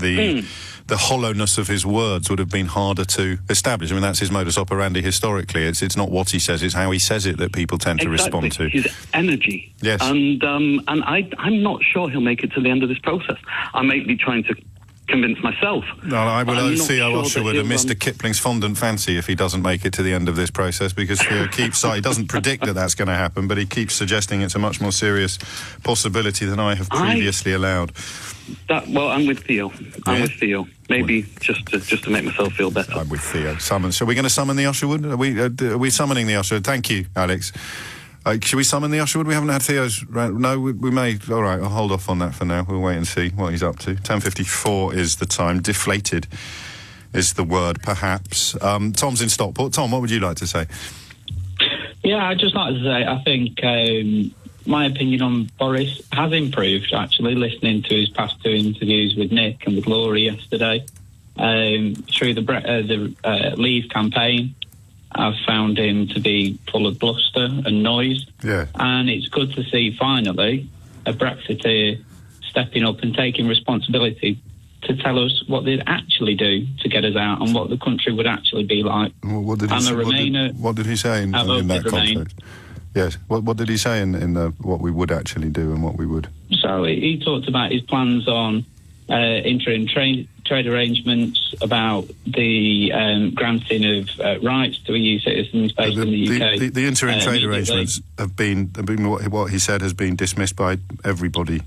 the hollowness of his words would have been harder to establish. I mean, that's his modus operandi historically. It's not what he says, it's how he says it that people tend to respond to. His energy. Yes. And I'm not sure he'll make it to the end of this process. I may be trying to convince myself. No, I will owe Theo Usherwood and he'll, Mr. Kipling's fondant fancy if he doesn't make it to the end of this process, because Theo he doesn't predict that that's going to happen, but he keeps suggesting it's a much more serious possibility than I have previously allowed. I'm with Theo. I'm with Theo. Maybe just to make myself feel better. I'm with Theo. So are we going to summon the Usherwood? Are we summoning the Usherwood? Thank you, Alex. Should we summon the Usherwood? We haven't had Theo's... No, we may... All right, I'll hold off on that for now. We'll wait and see what he's up to. 10:54 is the time. Deflated is the word, perhaps. Tom's in Stockport. Tom, what would you like to say? Yeah, I'd just like to say, I think my opinion on Boris has improved, actually, listening to his past two interviews with Nick and with Laura yesterday. Through the Leave campaign, I've found him to be full of bluster and noise. Yeah. And it's good to see, finally, a Brexiteer stepping up and taking responsibility to tell us what they'd actually do to get us out and what the country would actually be like. Well, what did he say in that context? Yes. What did he say in what we would actually do and what we would? So he talked about his plans on interim trade arrangements, about the granting of rights to EU citizens based in the UK. The interim trade arrangements have been what he said has been dismissed by everybody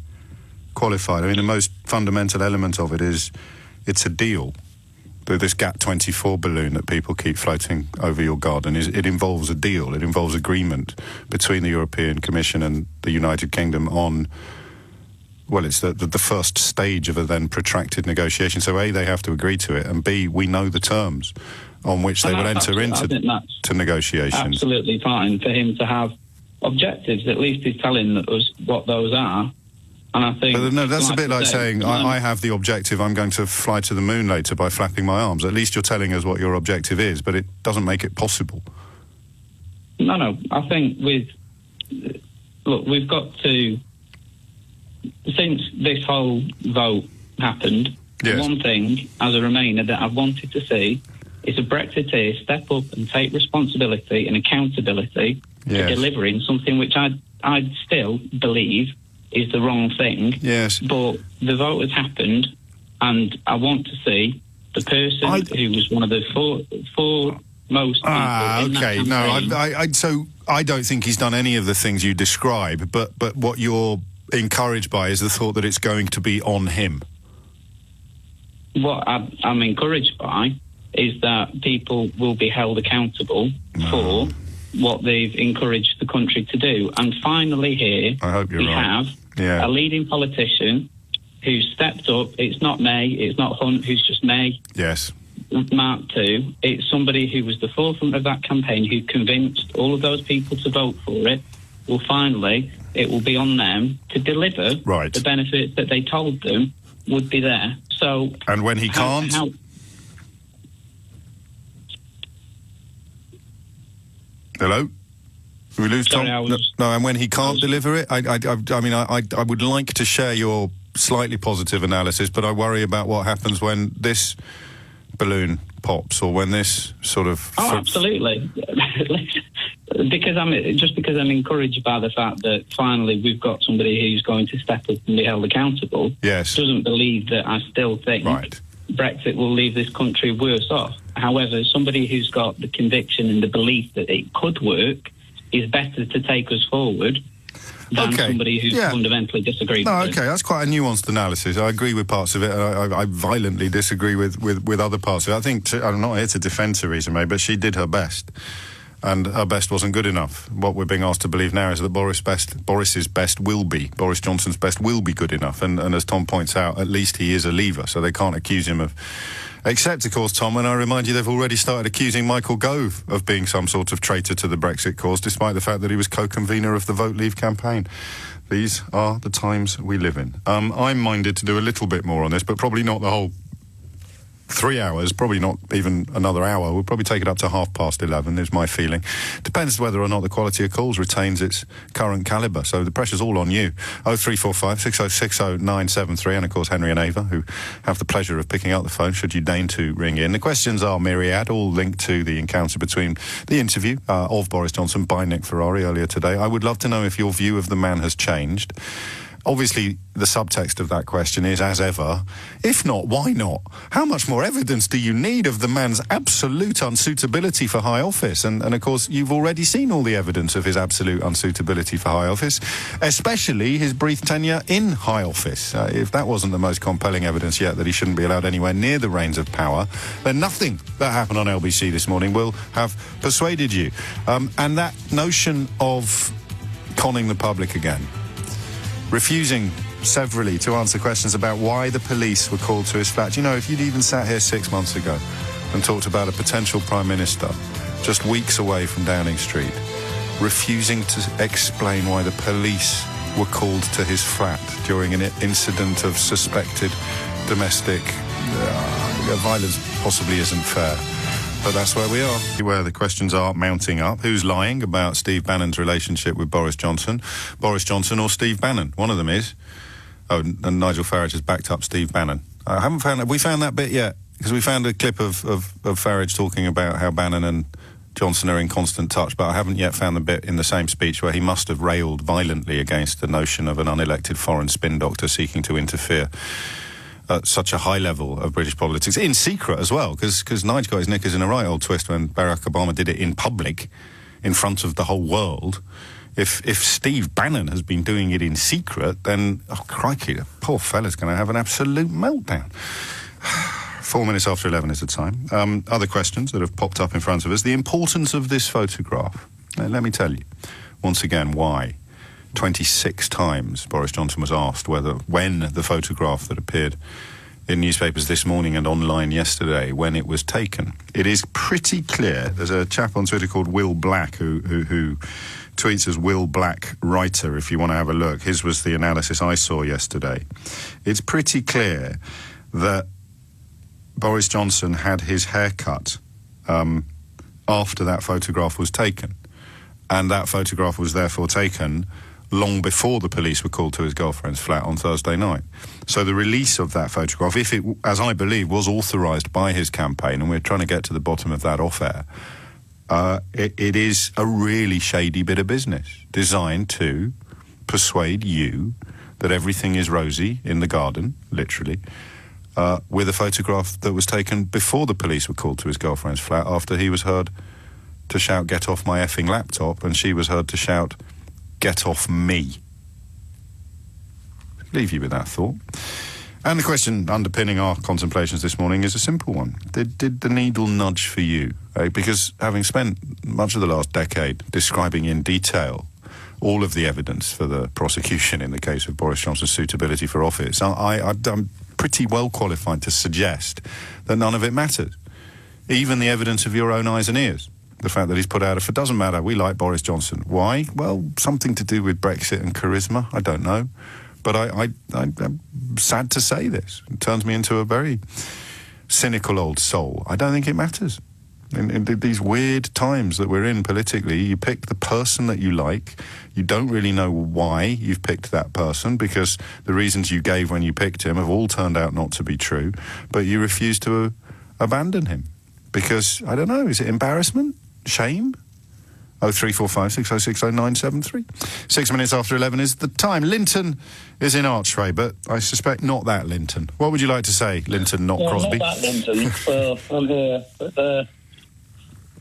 qualified. I mean, the most fundamental element of it is it's a deal. This GATT 24 balloon that people keep floating over your garden, it involves a deal. It involves agreement between the European Commission and the United Kingdom on well, it's the first stage of a then protracted negotiation. So A, they have to agree to it, and B, we know the terms on which they will enter into negotiations. Absolutely fine for him to have objectives. At least he's telling us what those are. And I think... But no, that's a bit like saying, I have the objective, I'm going to fly to the moon later by flapping my arms. At least you're telling us what your objective is, but it doesn't make it possible. No, I think look, we've got to... Since this whole vote happened, one thing as a Remainer that I've wanted to see is a Brexiteer step up and take responsibility and accountability for delivering something which I still believe is the wrong thing. Yes. But the vote has happened, and I want to see the person who was one of the four most people in that campaign. No, so I don't think he's done any of the things you describe, but what you're encouraged by is the thought that it's going to be on him. What I'm encouraged by is that people will be held accountable for what they've encouraged the country to do. And finally here, I hope we have a leading politician who's stepped up. It's not May, it's not Hunt, who's just May. Yes. Mark II. It's somebody who was the forefront of that campaign, who convinced all of those people to vote for it. Well, finally, it will be on them to deliver the benefits that they told them would be there. So, and when he can't... Hello? We lose Tom? No, and when he can't deliver it, I mean, I would like to share your slightly positive analysis, but I worry about what happens when this balloon pops, or when this sort of... Oh, absolutely. Because I'm encouraged by the fact that finally we've got somebody who's going to step up and be held accountable. Yes. Doesn't believe that I still think Brexit will leave this country worse off. However, somebody who's got the conviction and the belief that it could work is better to take us forward than somebody who's fundamentally disagrees with it. That's quite a nuanced analysis. I agree with parts of it, and I violently disagree with other parts of it. I think, I'm not here to defend Theresa May, but she did her best, and her best wasn't good enough. What we're being asked to believe now is that Boris Johnson's best will be good enough, and as Tom points out, at least he is a leaver, so they can't accuse him of... Except, of course, Tom, when I remind you they've already started accusing Michael Gove of being some sort of traitor to the Brexit cause, despite the fact that he was co-convener of the Vote Leave campaign. These are the times we live in. I'm minded to do a little bit more on this, but probably not the whole 3 hours, probably not even another hour. We'll probably take it up to 11:30, is my feeling. Depends whether or not the quality of calls retains its current calibre, so the pressure's all on you. 0345 6060 973, and of course Henry and Ava, who have the pleasure of picking up the phone should you deign to ring in. The questions are myriad, all linked to the encounter between the interview of Boris Johnson by Nick Ferrari earlier today. I would love to know if your view of the man has changed. Obviously, the subtext of that question is, as ever, if not, why not? How much more evidence do you need of the man's absolute unsuitability for high office? And of course, you've already seen all the evidence of his absolute unsuitability for high office, especially his brief tenure in high office. If that wasn't the most compelling evidence yet that he shouldn't be allowed anywhere near the reins of power, then nothing that happened on LBC this morning will have persuaded you. And that notion of conning the public again, refusing severally to answer questions about why the police were called to his flat. You know, if you'd even sat here 6 months ago and talked about a potential Prime Minister just weeks away from Downing Street, refusing to explain why the police were called to his flat during an incident of suspected domestic violence possibly isn't fair. But that's where we are, where the questions are mounting up. Who's lying about Steve Bannon's relationship with Boris Johnson? Boris Johnson or Steve Bannon? One of them is. Oh, and Nigel Farage has backed up Steve Bannon. Have we found that bit yet? Because we found a clip of Farage talking about how Bannon and Johnson are in constant touch, but I haven't yet found the bit in the same speech where he must have railed violently against the notion of an unelected foreign spin doctor seeking to interfere at such a high level of British politics, in secret as well, because Nigel got his knickers in a right old twist when Barack Obama did it in public, in front of the whole world. If Steve Bannon has been doing it in secret, then, oh crikey, the poor fella's going to have an absolute meltdown. 4 minutes after 11 is the time. Other questions that have popped up in front of us. The importance of this photograph. Let me tell you, once again, why 26 times Boris Johnson was asked when the photograph that appeared in newspapers this morning and online yesterday, when it was taken. It is pretty clear. There's a chap on Twitter called Will Black who tweets as Will Black Writer, if you want to have a look. His was the analysis I saw yesterday. It's pretty clear that Boris Johnson had his hair cut after that photograph was taken. And that photograph was therefore taken long before the police were called to his girlfriend's flat on Thursday night. So the release of that photograph, if it, as I believe, was authorised by his campaign, and we're trying to get to the bottom of that off-air, it is a really shady bit of business designed to persuade you that everything is rosy in the garden, literally, with a photograph that was taken before the police were called to his girlfriend's flat after he was heard to shout, "Get off my effing laptop," and she was heard to shout, "Get off me." Leave you with that thought. And the question underpinning our contemplations this morning is a simple one. Did the needle nudge for you? Because having spent much of the last decade describing in detail all of the evidence for the prosecution in the case of Boris Johnson's suitability for office, I'm pretty well qualified to suggest that none of it matters. Even the evidence of your own eyes and ears. The fact that he's put out, if it doesn't matter, we like Boris Johnson. Why? Well, something to do with Brexit and charisma. I don't know. But I'm sad to say this. It turns me into a very cynical old soul. I don't think it matters. In these weird times that we're in politically, you pick the person that you like. You don't really know why you've picked that person, because the reasons you gave when you picked him have all turned out not to be true. But you refuse to abandon him. Because, I don't know, is it embarrassment? Shame? 0345 606 0973. 6 minutes after 11 is the time. Linton is in Archway, but I suspect not that Linton. What would you like to say, Linton, not Crosby? Not that Linton. Well, I'm here. But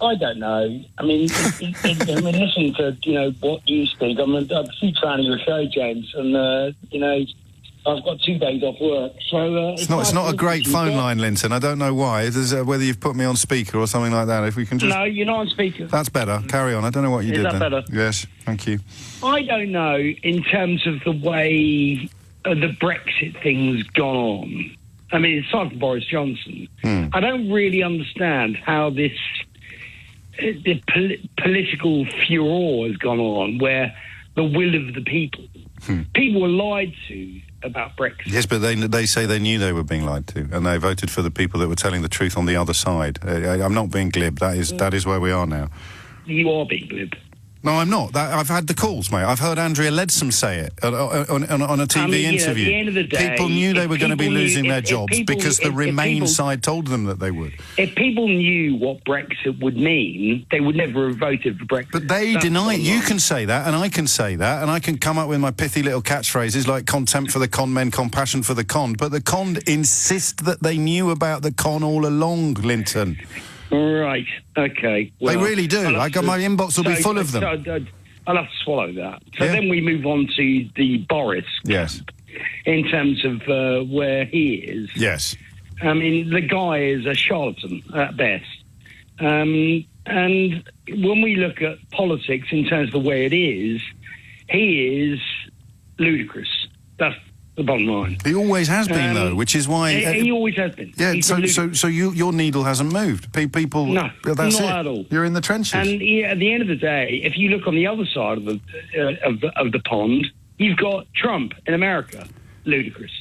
I don't know. I mean, listening to, what you speak, I'm a huge fan of your show, James, and, I've got 2 days off work, so... It's not a great phone line, Linton. I don't know why. Whether you've put me on speaker or something like that. If we can just... No, you're not on speaker. That's better. Carry on. I don't know what you did then. Is that better? Yes, thank you. I don't know, in terms of the way the Brexit thing's gone on. I mean, aside from Boris Johnson, I don't really understand how the political furore has gone on, where the will of the people... People were lied to about Brexit. Yes, but they say they knew they were being lied to, and they voted for the people that were telling the truth on the other side. I'm not being glib. That is where we are now. You are being glib. No, I'm not. I've had the calls, mate. I've heard Andrea Leadsom say it on a TV interview. At the end of the day, people knew they were going to be losing their jobs because the Remain side told them that they would. If people knew what Brexit would mean, they would never have voted for Brexit. But they deny it. You can say that, and I can say that, and I can come up with my pithy little catchphrases like contempt for the con men, compassion for the con. But the con insist that they knew about the con all along, Linton. Right, okay. Well, they really do. My inbox will be full of them. I'll have to swallow that. So then we move on to the Boris. Yes. In terms of where he is. Yes. I mean, the guy is a charlatan at best. And when we look at politics in terms of the way it is, he is ludicrous. That's the bottom line. He always has been, though, which is why... he always has been. Yeah, so your needle hasn't moved. People... No, that's not it. at all. You're in the trenches. And at the end of the day, if you look on the other side of the pond, you've got Trump in America. Ludicrous.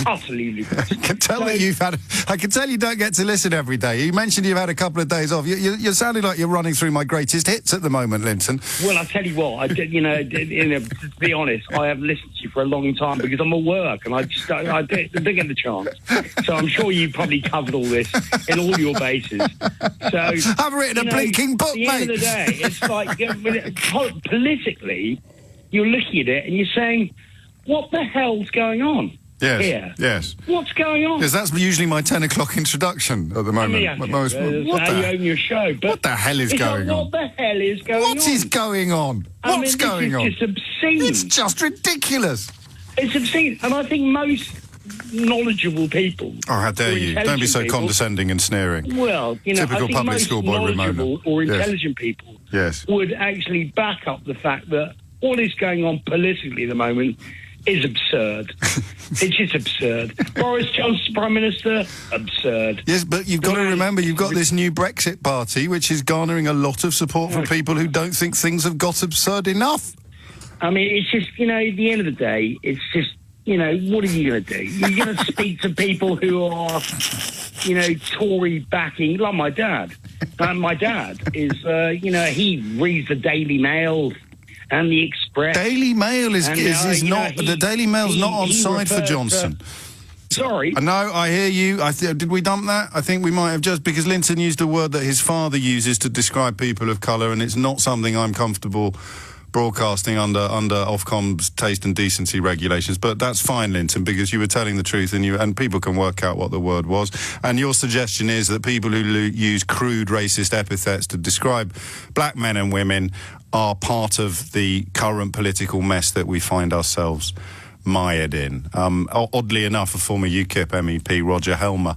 Utterly ludicrous. I can tell that I can tell you don't get to listen every day. You mentioned you've had a couple of days off. You're sounding like you're running through my greatest hits at the moment, Linton. Well, I tell you what, to be honest, I have listened to you for a long time because I'm at work and I didn't get the chance. So I'm sure you probably covered all this in all your bases. So I've written a blinking book, mate. At the end of the day, it's like politically, you're looking at it and you're saying, what the hell's going on? Yes, here. Yes. What's going on? Because that's usually my 10 o'clock introduction at the moment. How you own your show. But what the hell is going on? What the hell is going on? What is going on? What's going on? It's just obscene. It's just ridiculous. It's obscene. And I think most knowledgeable people... Oh, how dare you. Don't be so condescending and sneering. Well, Typical public schoolboy Ramona. Or intelligent people yes. would actually back up the fact that what is going on politically at the moment is absurd. It's just absurd. Boris Johnson, Prime Minister, absurd. Yes, but you've got to remember, you've got this new Brexit party, which is garnering a lot of support from people who don't think things have got absurd enough. I mean, it's just, at the end of the day, it's just, what are you going to do? You're going to speak to people who are, Tory backing, like my dad. And my dad is, he reads the Daily Mail and the Express. Daily Mail is not... the Daily Mail's not on side for Johnson. Sorry. No, I hear you. Did we dump that? I think we might have, just because Linton used a word that his father uses to describe people of colour, and it's not something I'm comfortable broadcasting under Ofcom's taste and decency regulations. But that's fine, Linton, because you were telling the truth, and people can work out what the word was. And your suggestion is that people who use crude racist epithets to describe black men and women are part of the current political mess that we find ourselves mired in. Oddly enough, a former UKIP MEP, Roger Helmer,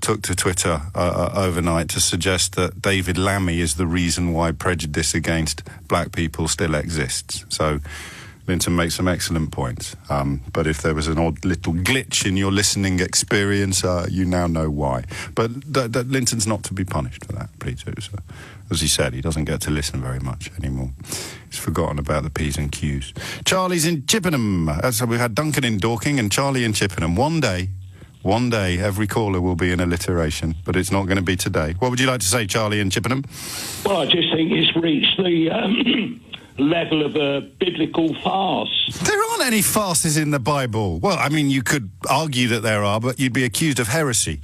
took to Twitter overnight to suggest that David Lammy is the reason why prejudice against black people still exists. So Linton makes some excellent points. But if there was an odd little glitch in your listening experience, you now know why. But Linton's not to be punished for that, please. So, as he said, he doesn't get to listen very much anymore. He's forgotten about the P's and Q's. Charlie's in Chippenham. So we've had Duncan in Dorking and Charlie in Chippenham. One day, every caller will be an alliteration, but it's not going to be today. What would you like to say, Charlie in Chippenham? Well, I just think it's reached the level of a biblical farce. There aren't any farces in the Bible. Well, I mean, you could argue that there are, but you'd be accused of heresy.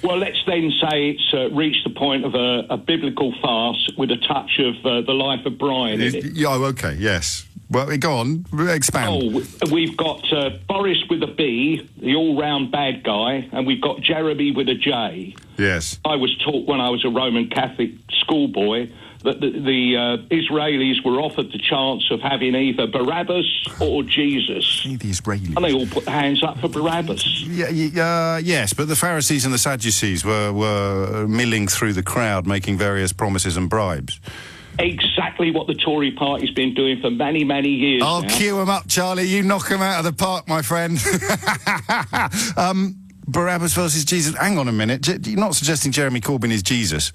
Well, let's then say it's reached the point of a biblical farce with a touch of the life of Brian in it. Oh, okay, yes. Well, go on, expand. We've got Boris with a B, the all-round bad guy, and we've got Jeremy with a J. Yes. I was taught when I was a Roman Catholic schoolboy that the Israelis were offered the chance of having either Barabbas or Jesus. The Israelis. And they all put their hands up for Barabbas. Yes, but the Pharisees and the Sadducees were milling through the crowd, making various promises and bribes. Exactly what the Tory party's been doing for many, many years I'll now. cue them up, Charlie. You knock them out of the park, my friend. Barabbas versus Jesus. Hang on a minute. You're not suggesting Jeremy Corbyn is Jesus?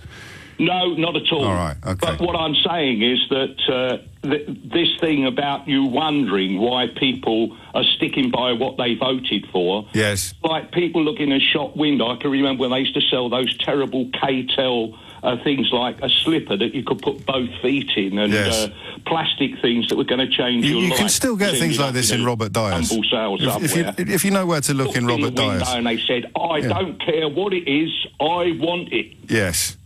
No, not at all. All right, okay. But what I'm saying is that this thing about you wondering why people are sticking by what they voted for. Yes. Like people looking in a shop window. I can remember when they used to sell those terrible K-Tel things like a slipper that you could put both feet in, and plastic things that were going to change your life. You can still get things like this in Robert Dyer's. If you know where to look in Robert Dyer's. And they said, I don't care what it is, I want it. Yes.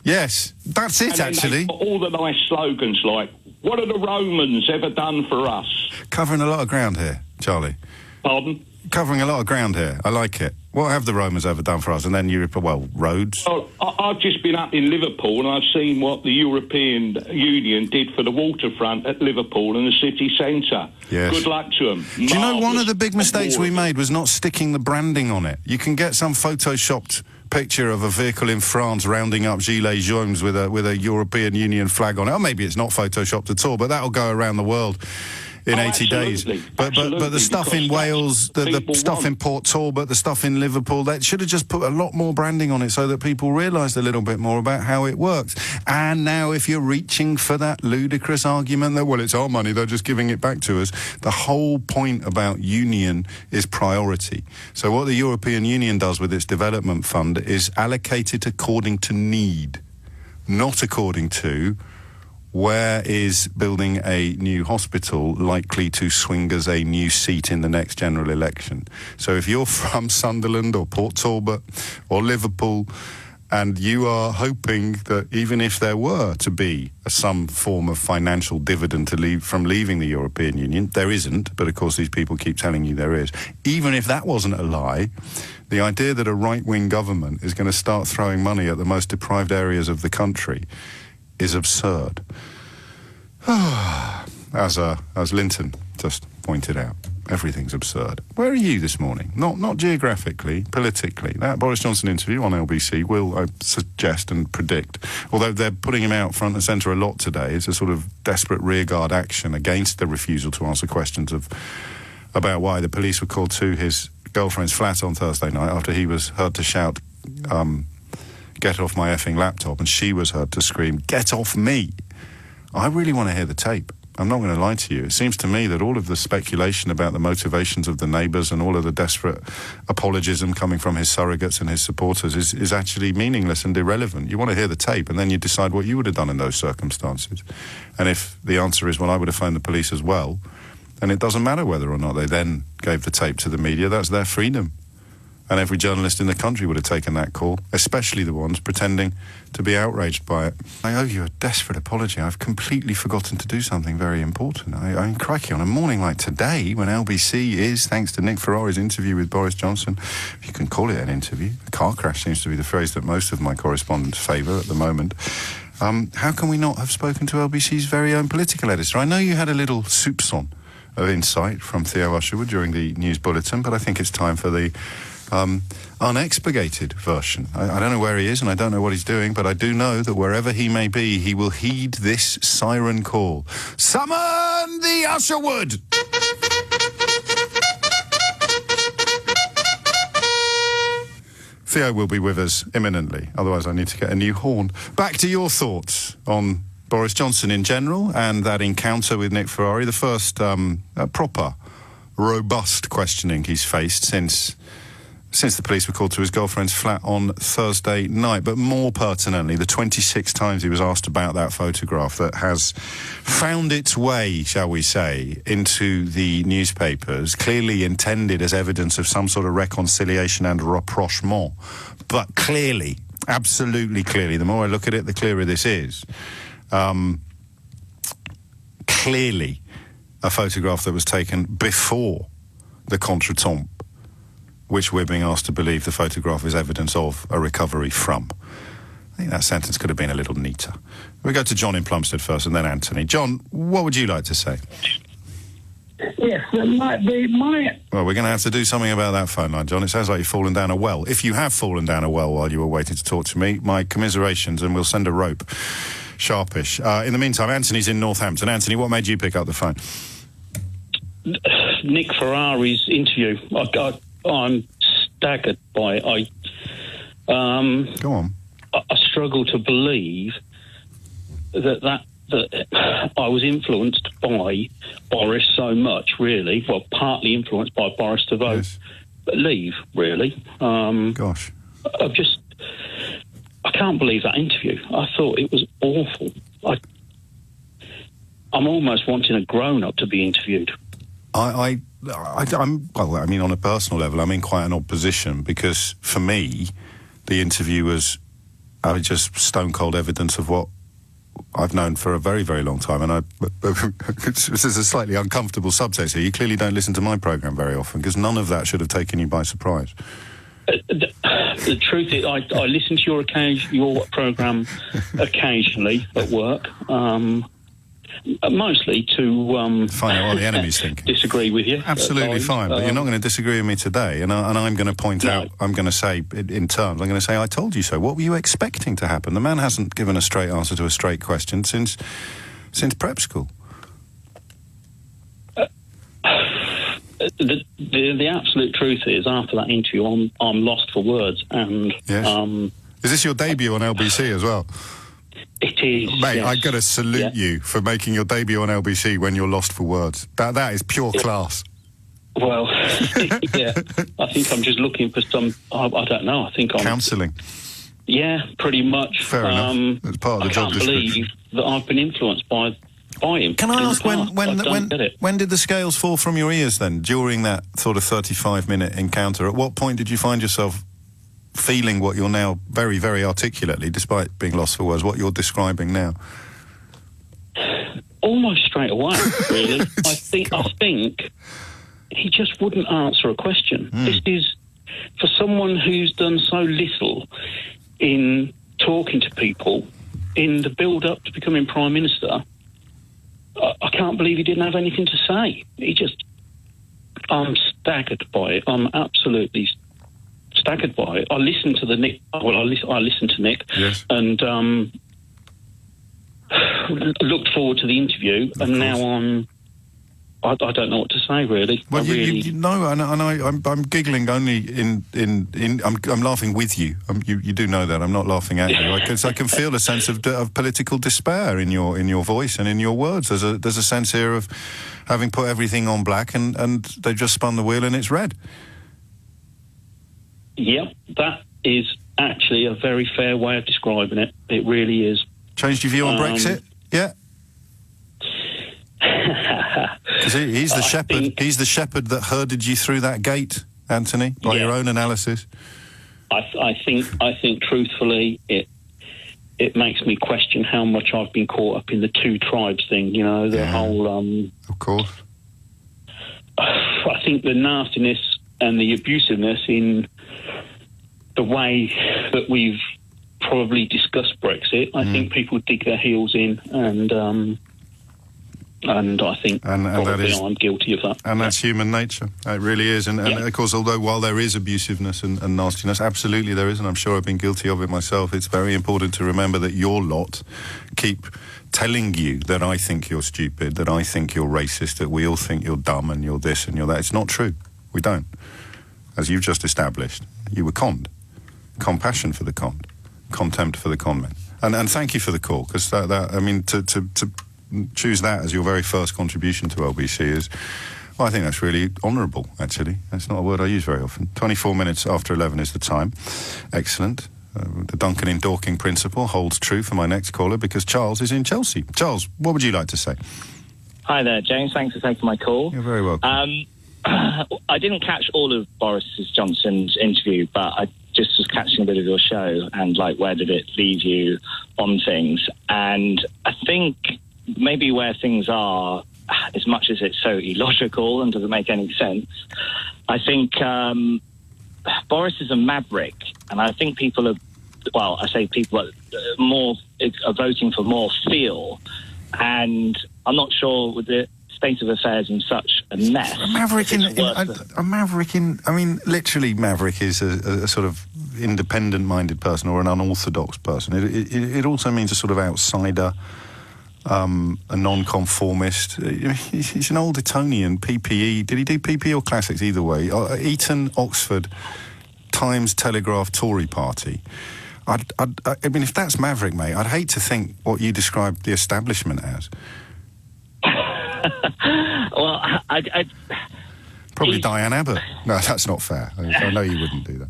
Yes, that's it, actually. All the nice slogans like, what have the Romans ever done for us? Covering a lot of ground here, Charlie. Pardon? Covering a lot of ground here. I like it. What have the Romans ever done for us? And then roads? Well, I've just been up in Liverpool and I've seen what the European Union did for the waterfront at Liverpool and the city centre. Yes. Good luck to them. Do you know one of the big mistakes we made was not sticking the branding on it? You can get some photoshopped picture of a vehicle in France rounding up Gilets Jaunes with a European Union flag on it. Or maybe it's not photoshopped at all, but that'll go around the world in 80 days. But the stuff in Wales, the stuff in Port Talbot, the stuff in Liverpool, that should have just put a lot more branding on it so that people realised a little bit more about how it works. And now if you're reaching for that ludicrous argument that, well, it's our money, they're just giving it back to us, the whole point about union is priority. So what the European Union does with its development fund is allocate it according to need, not according to where is building a new hospital likely to swing us a new seat in the next general election. So if you're from Sunderland or Port Talbot or Liverpool and you are hoping that even if there were to be some form of financial dividend from leaving the European Union, there isn't, but of course these people keep telling you there is. Even if that wasn't a lie, the idea that a right-wing government is going to start throwing money at the most deprived areas of the country is absurd. As Linton just pointed out. Everything's absurd. Where are you this morning? Not geographically, politically. That Boris Johnson interview on LBC will, I suggest and predict, although they're putting him out front and centre a lot today, it's a sort of desperate rearguard action against the refusal to answer questions about why the police were called to his girlfriend's flat on Thursday night after he was heard to shout, "Get off my effing laptop," and she was heard to scream, "Get off me." I really want to hear the tape. I'm not going to lie to you. It seems to me that all of the speculation about the motivations of the neighbours and all of the desperate apologism coming from his surrogates and his supporters is actually meaningless and irrelevant. You want to hear the tape and then you decide what you would have done in those circumstances. And if the answer is, well, I would have phoned the police as well, then it doesn't matter whether or not they then gave the tape to the media. That's their freedom. And every journalist in the country would have taken that call, especially the ones pretending to be outraged by it. I owe you a desperate apology. I've completely forgotten to do something very important. I mean, crikey, on a morning like today, when LBC is, thanks to Nick Ferrari's interview with Boris Johnson, if you can call it an interview, a car crash seems to be the phrase that most of my correspondents favour at the moment. How can we not have spoken to LBC's very own political editor? I know you had a little soupçon of insight from Theo Usherwood during the news bulletin, but I think it's time for the unexpurgated version. I don't know where he is and I don't know what he's doing, but I do know that wherever he may be, he will heed this siren call. Summon the Usherwood! Theo will be with us imminently, otherwise I need to get a new horn. Back to your thoughts on Boris Johnson in general and that encounter with Nick Ferrari, the first proper, robust questioning he's faced since the police were called to his girlfriend's flat on Thursday night. But more pertinently, the 26 times he was asked about that photograph that has found its way, shall we say, into the newspapers, clearly intended as evidence of some sort of reconciliation and rapprochement. But clearly, absolutely clearly, the more I look at it, the clearer this is. Clearly a photograph that was taken before the contretemps, which we're being asked to believe the photograph is evidence of a recovery from. I think that sentence could have been a little neater. We'll go to John in Plumstead first and then Anthony. John, what would you like to say? Yes, there might be my... Well, we're going to have to do something about that phone line, John. It sounds like you've fallen down a well. If you have fallen down a well while you were waiting to talk to me, my commiserations, and we'll send a rope. Sharpish. In the meantime, Anthony's in Northampton. Anthony, what made you pick up the phone? Nick Ferrari's interview. I'm staggered by it. Go on. I struggle to believe that I was influenced by Boris so much, really. Well, partly influenced by Boris to vote. Yes. But leave, really. Gosh. I can't believe that interview. I thought it was awful. I'm almost wanting a grown-up to be interviewed. I'm well, I mean, on a personal level, I'm in quite an odd position because, for me, the interview was just stone-cold evidence of what I've known for a very, very long time. And this is a slightly uncomfortable subtext here. You clearly don't listen to my programme very often because none of that should have taken you by surprise. The truth is, I listen to your programme occasionally at work. Mostly to find out what the enemy's thinking. Disagree with you. Absolutely fine, but you're not going to disagree with me today. And I'm going to point out, I'm going to say in terms, I'm going to say, I told you so. What were you expecting to happen? The man hasn't given a straight answer to a straight question since prep school. The absolute truth is, after that interview, I'm lost for words. And yes. Is this your debut on LBC as well? It is, mate. Yes. I got to salute you for making your debut on LBC when you're lost for words. That is pure class. Well, yeah. I think I'm just looking for some. I don't know. I think I'm counselling. Yeah, pretty much. Fair enough. That's part of the job description. I can't believe that I've been influenced by him. Can I ask when did the scales fall from your ears then during that sort of 35-minute encounter? At what point did you find yourself feeling what you're now very, very articulately, despite being lost for words, what you're describing now? Almost straight away, really. I think he just wouldn't answer a question. This is, for someone who's done so little in talking to people in the build-up to becoming Prime Minister, I can't believe he didn't have anything to say. He just I'm staggered by it. I'm absolutely staggered by it. I listened to Nick. Well, I listened to Nick, yes, and looked forward to the interview. And now I don't know what to say, really. Well, I'm giggling only I'm laughing with you. You do know that. I'm not laughing at you. Because I can feel a sense of political despair in your voice and in your words. There's a sense here of having put everything on black and they've just spun the wheel and it's red. Yep, that is actually a very fair way of describing it. It really is. Changed your view on Brexit? Yeah. Because he's the shepherd. He's the shepherd that herded you through that gate, Anthony. By your own analysis. I think truthfully, it makes me question how much I've been caught up in the two tribes thing. You know, the whole. Of course. I think the nastiness and the abusiveness in the way that we've probably discussed Brexit. I think people dig their heels in and I think probably I'm guilty of that. And that's human nature. It really is. And of course, although while there is abusiveness and nastiness, absolutely there is, and I'm sure I've been guilty of it myself, it's very important to remember that your lot keep telling you that I think you're stupid, that I think you're racist, that we all think you're dumb and you're this and you're that. It's not true. We don't. As you've just established, you were conned. Compassion for the conned. Contempt for the conmen. And thank you for the call, because to choose that as your very first contribution to LBC is, well, I think that's really honourable, actually. That's not a word I use very often. 24 minutes after 11 is the time. Excellent. The Duncan in Dorking principle holds true for my next caller because Charles is in Chelsea. Charles, what would you like to say? Hi there, James. Thanks for taking my call. You're very welcome. I didn't catch all of Boris Johnson's interview, but I just was catching a bit of your show and, where did it leave you on things? And I think maybe where things are, as much as it's so illogical and doesn't make any sense, I think Boris is a maverick, and I think people are, well, I say people are voting for more feel, and I'm not sure with the state of affairs in such a mess. A maverick literally maverick is a sort of independent-minded person or an unorthodox person. It also means a sort of outsider, a non-conformist. He's an old Etonian, PPE. Did he do PPE or classics? Either way. Eton, Oxford, Times, Telegraph, Tory party. I mean, if that's maverick, mate, I'd hate to think what you described the establishment as. Well, I probably Diane Abbott. No, that's not fair. I know you wouldn't do that.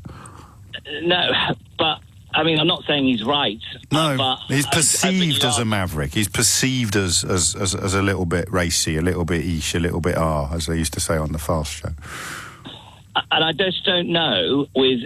No, but I mean, I'm not saying he's right. No, but he's perceived as a maverick. He's perceived as a little bit racy, a little bit ish, a little bit as they used to say on the Fast Show. And I just don't know, with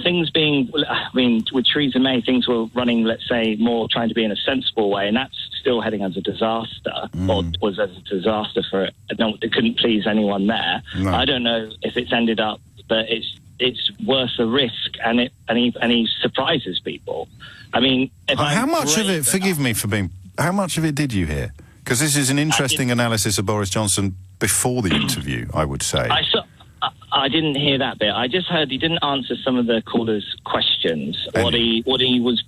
things being, I mean, with Theresa May, things were running, let's say, more trying to be in a sensible way, and that's still heading as a disaster, or was as a disaster for it. No, it couldn't please anyone there. No. I don't know if it's ended up that it's worth the risk, and he surprises people. I mean, how much of it? Forgive me for being. How much of it did you hear? Because this is an interesting analysis of Boris Johnson before the interview, I would say. I didn't hear that bit. I just heard he didn't answer some of the callers' questions. What he was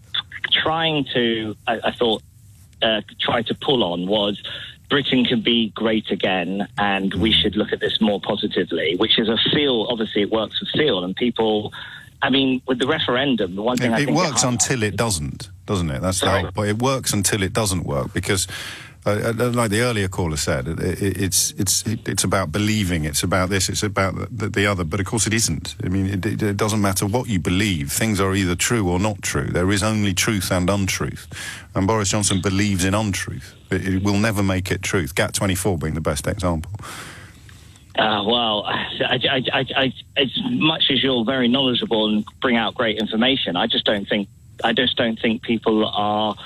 trying to, I thought, try to pull on was Britain can be great again, and we should look at this more positively, which is a feel. Obviously, it works for feel, and people. I mean, with the referendum, the one thing I think it works until it doesn't it? That's the whole point. It works until it doesn't work because. Like the earlier caller said, it's about believing, it's about this, it's about the other, but of course it isn't. I mean, it doesn't matter what you believe. Things are either true or not true. There is only truth and untruth. And Boris Johnson believes in untruth. It will never make it truth. GAT24 being the best example. Well, as much as you're very knowledgeable and bring out great information, I just don't think people are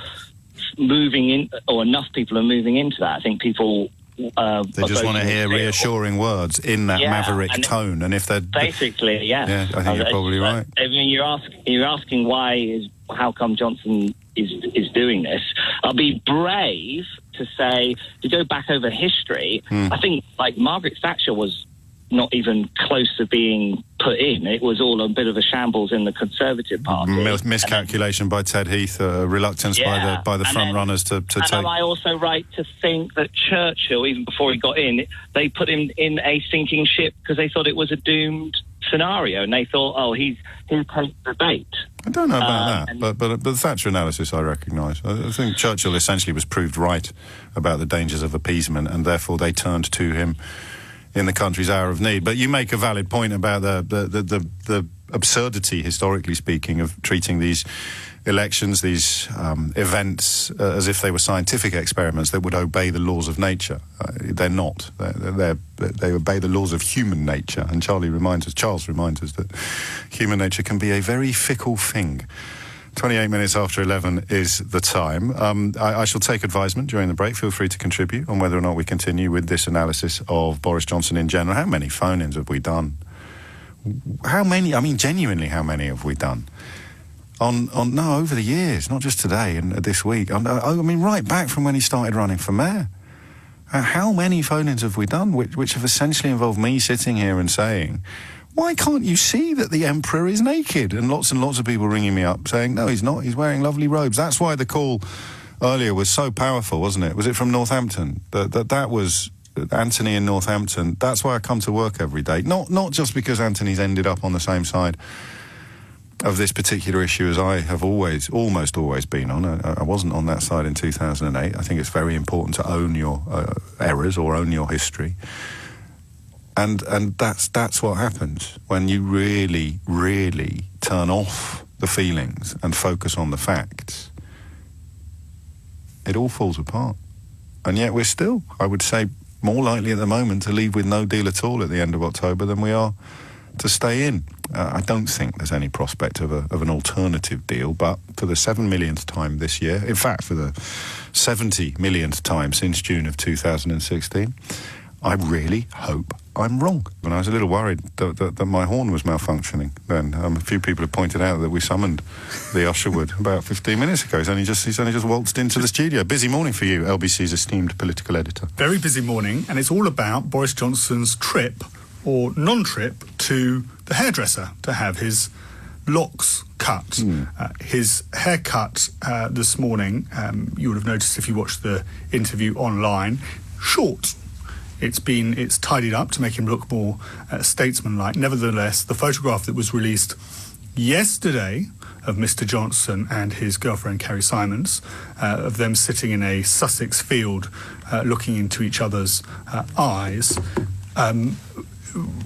moving in, or enough people are moving into that. I think people they just want to hear reassuring words in that maverick tone, and if they're basically I think you're probably right. I mean, you're asking how come Johnson is doing this. I'll be brave to say, to go back over history, I think like Margaret Thatcher was not even close to being put in. It was all a bit of a shambles in the Conservative Party. Miscalculation by Ted Heath, reluctance by the front runners to take. Am I also right to think that Churchill, even before he got in, they put him in a sinking ship because they thought it was a doomed scenario, and they thought, oh, he'll take the bait. I don't know about that, but the Thatcher analysis I recognise. I think Churchill essentially was proved right about the dangers of appeasement, and therefore they turned to him in the country's hour of need. But you make a valid point about the absurdity, historically speaking, of treating these elections, these events, as if they were scientific experiments that would obey the laws of nature. They're not. They obey the laws of human nature. And Charles reminds us that human nature can be a very fickle thing. 28 minutes after 11 is the time. I shall take advisement during the break. Feel free to contribute on whether or not we continue with this analysis of Boris Johnson in general. How many phone-ins have we done? How many? I mean, genuinely, how many have we done? Over the years, not just today and this week. I mean, right back from when he started running for mayor. How many phone-ins have we done, which have essentially involved me sitting here and saying, why can't you see that the emperor is naked? And lots of people ringing me up saying, no, he's not. He's wearing lovely robes. That's why the call earlier was so powerful, wasn't it? Was it from Northampton? That was Anthony in Northampton. That's why I come to work every day. Not just because Anthony's ended up on the same side of this particular issue as I have almost always been on. I wasn't on that side in 2008. I think it's very important to own your errors or own your history. And that's what happens when you really, really turn off the feelings and focus on the facts. It all falls apart. And yet we're still, I would say, more likely at the moment to leave with no deal at all at the end of October than we are to stay in. I don't think there's any prospect of an alternative deal, but for the 7 millionth time this year, in fact, for the 70 millionth time since June of 2016, I really hope I'm wrong. And I was a little worried that my horn was malfunctioning then. A few people have pointed out that we summoned the usherwood about 15 minutes ago. He's only just waltzed into the studio. Busy morning for you, LBC's esteemed political editor. Very busy morning, and it's all about Boris Johnson's trip or non-trip to the hairdresser to have his locks cut. His haircut this morning, you would have noticed if you watched the interview online, short. It's tidied up to make him look more statesmanlike. Nevertheless, the photograph that was released yesterday of Mr. Johnson and his girlfriend Carrie Simons, of them sitting in a Sussex field looking into each other's eyes,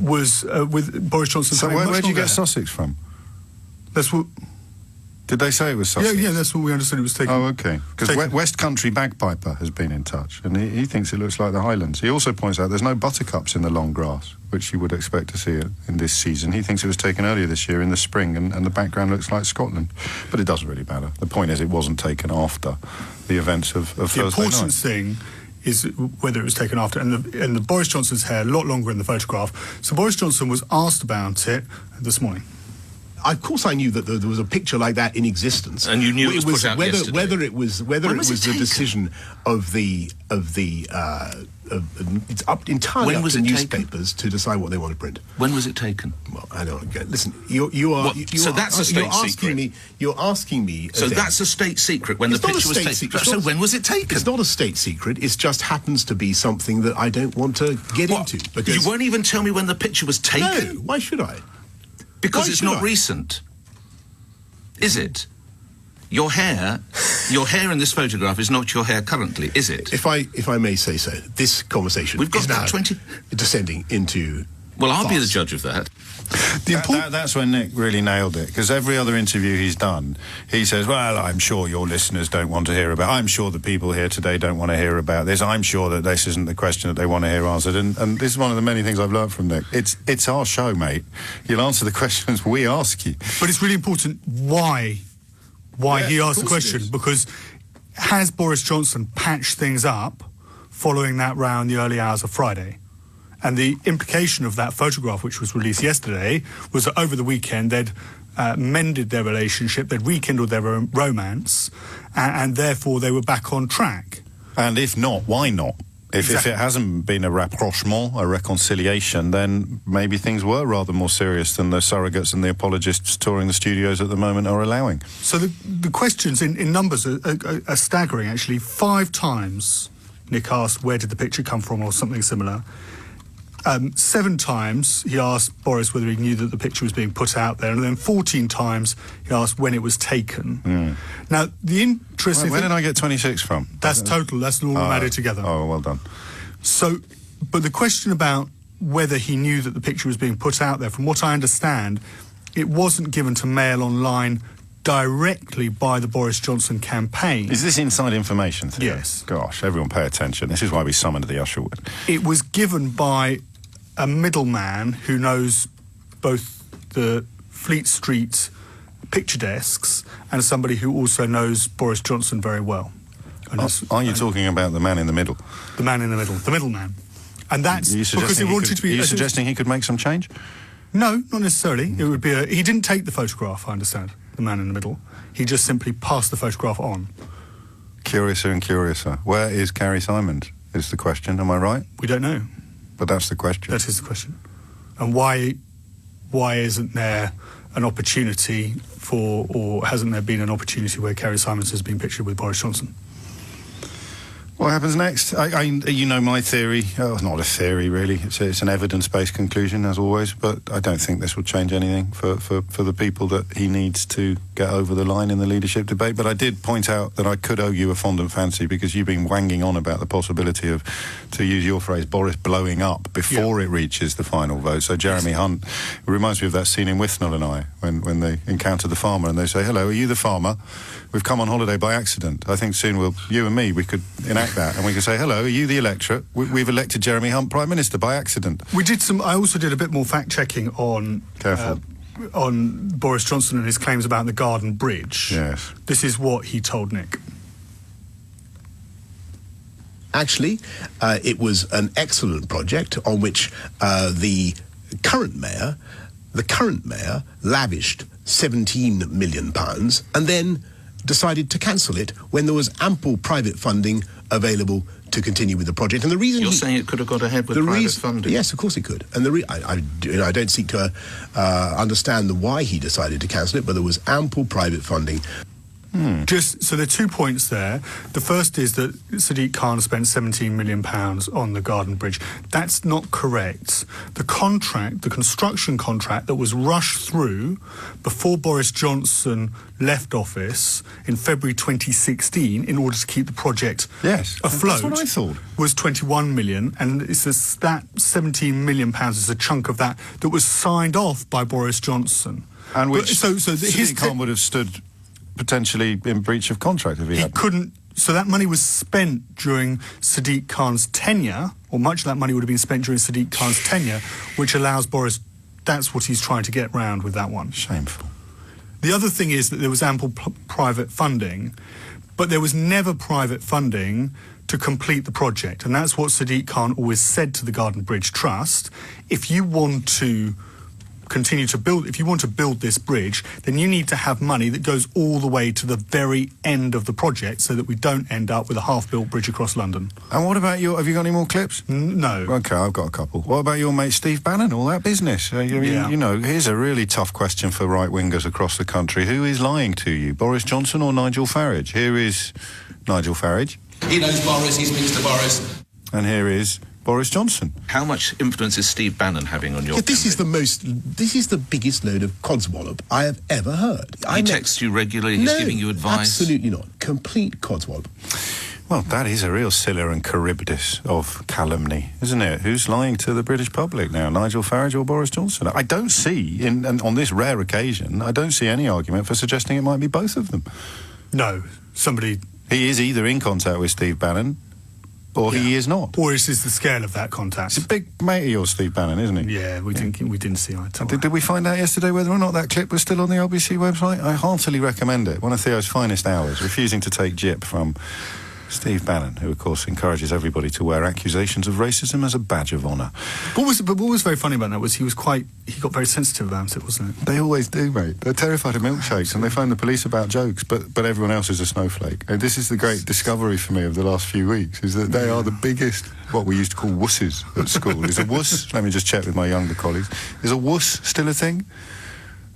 was with Boris Johnson. So where did you get Sussex from? That's what. Did they say it was Sussex? Yeah, that's what we understood it was taken. Oh, okay. Because West Country Bagpiper has been in touch, and he thinks it looks like the Highlands. He also points out there's no buttercups in the long grass, which you would expect to see in this season. He thinks it was taken earlier this year in the spring, and the background looks like Scotland. But it doesn't really matter. The point is it wasn't taken after the events of Thursday night. The important thing is whether it was taken after, and the Boris Johnson's hair a lot longer in the photograph. So Boris Johnson was asked about it this morning. Of course, I knew that there was a picture like that in existence, and you knew it was put out yesterday. Whether it was the decision of the it's up entirely up to newspapers to decide what they want to print. When was it taken? Well, I don't listen. So that's a state secret. You're asking me. So that's a state secret when the picture was taken. So when was it taken? It's not a state secret. It just happens to be something that I don't want to get into. Because you won't even tell me when the picture was taken. No, why should I? Because it's not recent, is it? Your hair in this photograph is not your hair currently, is it? If I may say so, this conversation is now descending into. Well, I'll be the judge of that. That's when Nick really nailed it, because every other interview he's done, he says, well, I'm sure your listeners don't want to hear about, I'm sure the people here today don't want to hear about this, I'm sure that this isn't the question that they want to hear answered, and this is one of the many things I've learned from Nick. It's our show, mate. You'll answer the questions we ask you. But it's really important why he asked the question, because has Boris Johnson patched things up following that row in the early hours of Friday? And the implication of that photograph, which was released yesterday, was that over the weekend they'd mended their relationship, they'd rekindled their romance, and therefore they were back on track. And if not, why not? If it hasn't been a rapprochement, a reconciliation, then maybe things were rather more serious than the surrogates and the apologists touring the studios at the moment are allowing. So the questions in numbers are staggering, actually. 5 times Nick asked, where did the picture come from, or something similar. 7 times he asked Boris whether he knew that the picture was being put out there, and then 14 times he asked when it was taken. Now, the interesting Where did I get 26 from? That's total. That's all added together. Oh, well done. So, but the question about whether he knew that the picture was being put out there, from what I understand, it wasn't given to Mail Online directly by the Boris Johnson campaign. Is this inside information, Theo? Yes. Gosh, everyone pay attention. This is why we summoned the Usherwood. It was given by a middleman who knows both the Fleet Street picture desks and somebody who also knows Boris Johnson very well. Are you talking about the man in the middle? The man in the middle, the middleman. And that's because he wanted to be... Are you suggesting he could make some change? No, not necessarily. It would be he didn't take the photograph, I understand, the man in the middle. He just simply passed the photograph on. Curiouser and curiouser. Where is Carrie Simons, is the question, am I right? We don't know. But that's the question. That is the question. And why isn't there an opportunity or hasn't there been an opportunity where Carrie Simons has been pictured with Boris Johnson? What happens next? You know my theory. Oh, it's not a theory, really. It's an evidence-based conclusion, as always. But I don't think this will change anything for the people that he needs to get over the line in the leadership debate. But I did point out that I could owe you a fondant fancy because you've been wanging on about the possibility of, to use your phrase, Boris blowing up before it reaches the final vote. So Jeremy Hunt, it reminds me of that scene in Withnell and I, when they encounter the farmer and they say, "Hello, are you the farmer? We've come on holiday by accident." I think soon you and me, we could enact that and we can say, "Hello, are you the electorate? We've elected Jeremy Hunt Prime Minister by accident." I also did a bit more fact-checking on Boris Johnson and his claims about the Garden Bridge. Yes. This is what he told Nick. Actually, it was an excellent project on which the current mayor lavished £17 million and then decided to cancel it when there was ample private funding available to continue with the project. And the reason you're saying it could have got ahead with private funding? Yes, of course it could. And I don't seek to understand why he decided to cancel it, but there was ample private funding. So there are 2 points there. The first is that Sadiq Khan spent £17 million on the Garden Bridge. That's not correct. The construction contract that was rushed through before Boris Johnson left office in February 2016 in order to keep the project afloat. That's what I thought. Was 21 million, and that £17 million is a chunk of that was signed off by Boris Johnson. And which Sadiq Khan would have stood potentially in breach of contract if he hadn't. Couldn't. So that money was spent during Sadiq Khan's tenure, or much of that money would have been spent during Sadiq Khan's tenure, which allows Boris. That's what he's trying to get round with that one. Shameful. The other thing is that there was ample private funding, but there was never private funding to complete the project, and that's what Sadiq Khan always said to the Garden Bridge Trust. If you want to build this bridge, then you need to have money that goes all the way to the very end of the project so that we don't end up with a half-built bridge across London. And what about have you got any more clips? No. Okay, I've got a couple. What about your mate Steve Bannon, all that business? Here's a really tough question for right-wingers across the country. Who is lying to you, Boris Johnson or Nigel Farage? Here is Nigel Farage. He knows Boris, he speaks to Boris. And here is Boris Johnson. How much influence is Steve Bannon having on your This is the biggest load of codswallop I have ever heard. He texts you regularly, he's giving you advice? Absolutely not. Complete codswallop. Well, that is a real Scylla and Charybdis of calumny, isn't it? Who's lying to the British public now, Nigel Farage or Boris Johnson? I don't see, on this rare occasion, I don't see any argument for suggesting it might be both of them. No, He is either in contact with Steve Bannon, or he is not. Or is the scale of that contact? It's a big mate of yours, Steve Bannon, isn't he? Yeah, we didn't see eye to eye. Did we find out yesterday whether or not that clip was still on the LBC website? I heartily recommend it. One of Theo's finest hours, refusing to take jip from Steve Bannon, who, of course, encourages everybody to wear accusations of racism as a badge of honour. What was very funny about that was he got very sensitive about it, wasn't it? They always do, mate. They're terrified of milkshakes and they phone the police about jokes, but everyone else is a snowflake. And this is the great discovery for me of the last few weeks, is that they are the biggest, what we used to call wusses at school. Is a wuss, let me just check with my younger colleagues, is a wuss still a thing?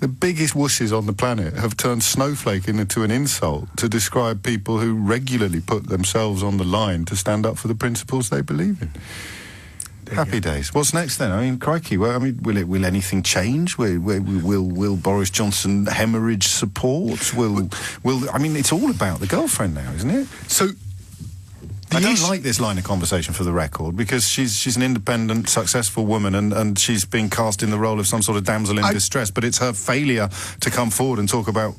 The biggest wusses on the planet have turned snowflake into an insult to describe people who regularly put themselves on the line to stand up for the principles they believe in. Happy days. What's next then? I mean, crikey. Well, I mean, will anything change? Will Boris Johnson hemorrhage support? Will? I mean, it's all about the girlfriend now, isn't it? So. I don't like this line of conversation, for the record, because she's an independent, successful woman and she's being cast in the role of some sort of damsel in distress, but it's her failure to come forward and talk about...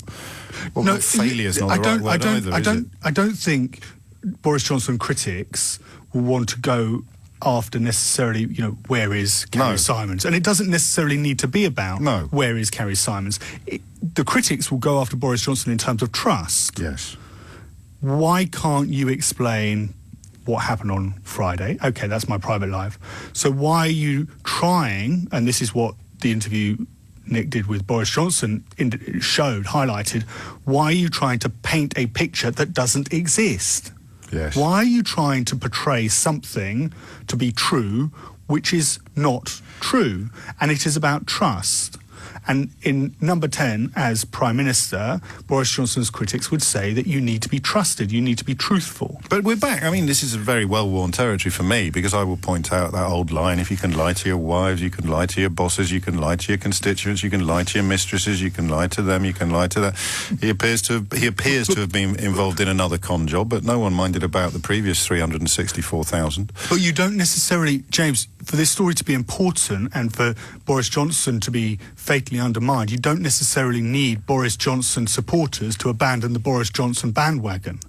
Well, no, failure's not the right word either, is it? I don't think Boris Johnson critics will want to go after necessarily, where is Carrie Simons? And it doesn't necessarily need to be about where is Carrie Simons. The critics will go after Boris Johnson in terms of trust. Yes. Why can't you explain what happened on Friday? Okay, that's my private life. So why are you trying, and this is what the interview Nick did with Boris Johnson highlighted, why are you trying to paint a picture that doesn't exist? Yes. Why are you trying to portray something to be true which is not true? And it is about trust. And in number 10, as Prime Minister, Boris Johnson's critics would say that you need to be trusted, you need to be truthful. But we're back. I mean, this is a very well-worn territory for me, because I will point out that old line, if you can lie to your wives, you can lie to your bosses, you can lie to your constituents, you can lie to your mistresses, you can lie to them, you can lie to that. He appears to have been involved in another con job, but no one minded about the previous 364,000. But you don't necessarily, James, for this story to be important and for Boris Johnson to be fatally undermined, you don't necessarily need Boris Johnson supporters to abandon the Boris Johnson bandwagon.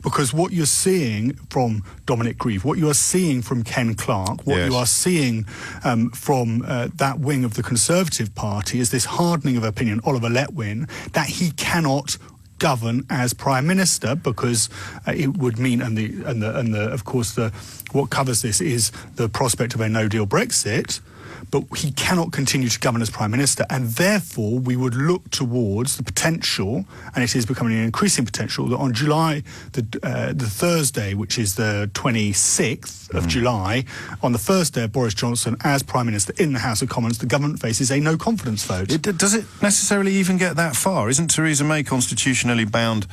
Because what you're seeing from Dominic Grieve, what you are seeing from Ken Clarke, what you are seeing from that wing of the Conservative Party is this hardening of opinion, Oliver Letwin, that he cannot govern as Prime Minister, because it would mean, of course, what covers this is the prospect of a no-deal Brexit. But he cannot continue to govern as Prime Minister, and therefore we would look towards the potential, and it is becoming an increasing potential, that on July, the Thursday, which is the 26th of July, on the first day of Boris Johnson as Prime Minister in the House of Commons, the government faces a no-confidence vote. Does it necessarily even get that far? Isn't Theresa May constitutionally bound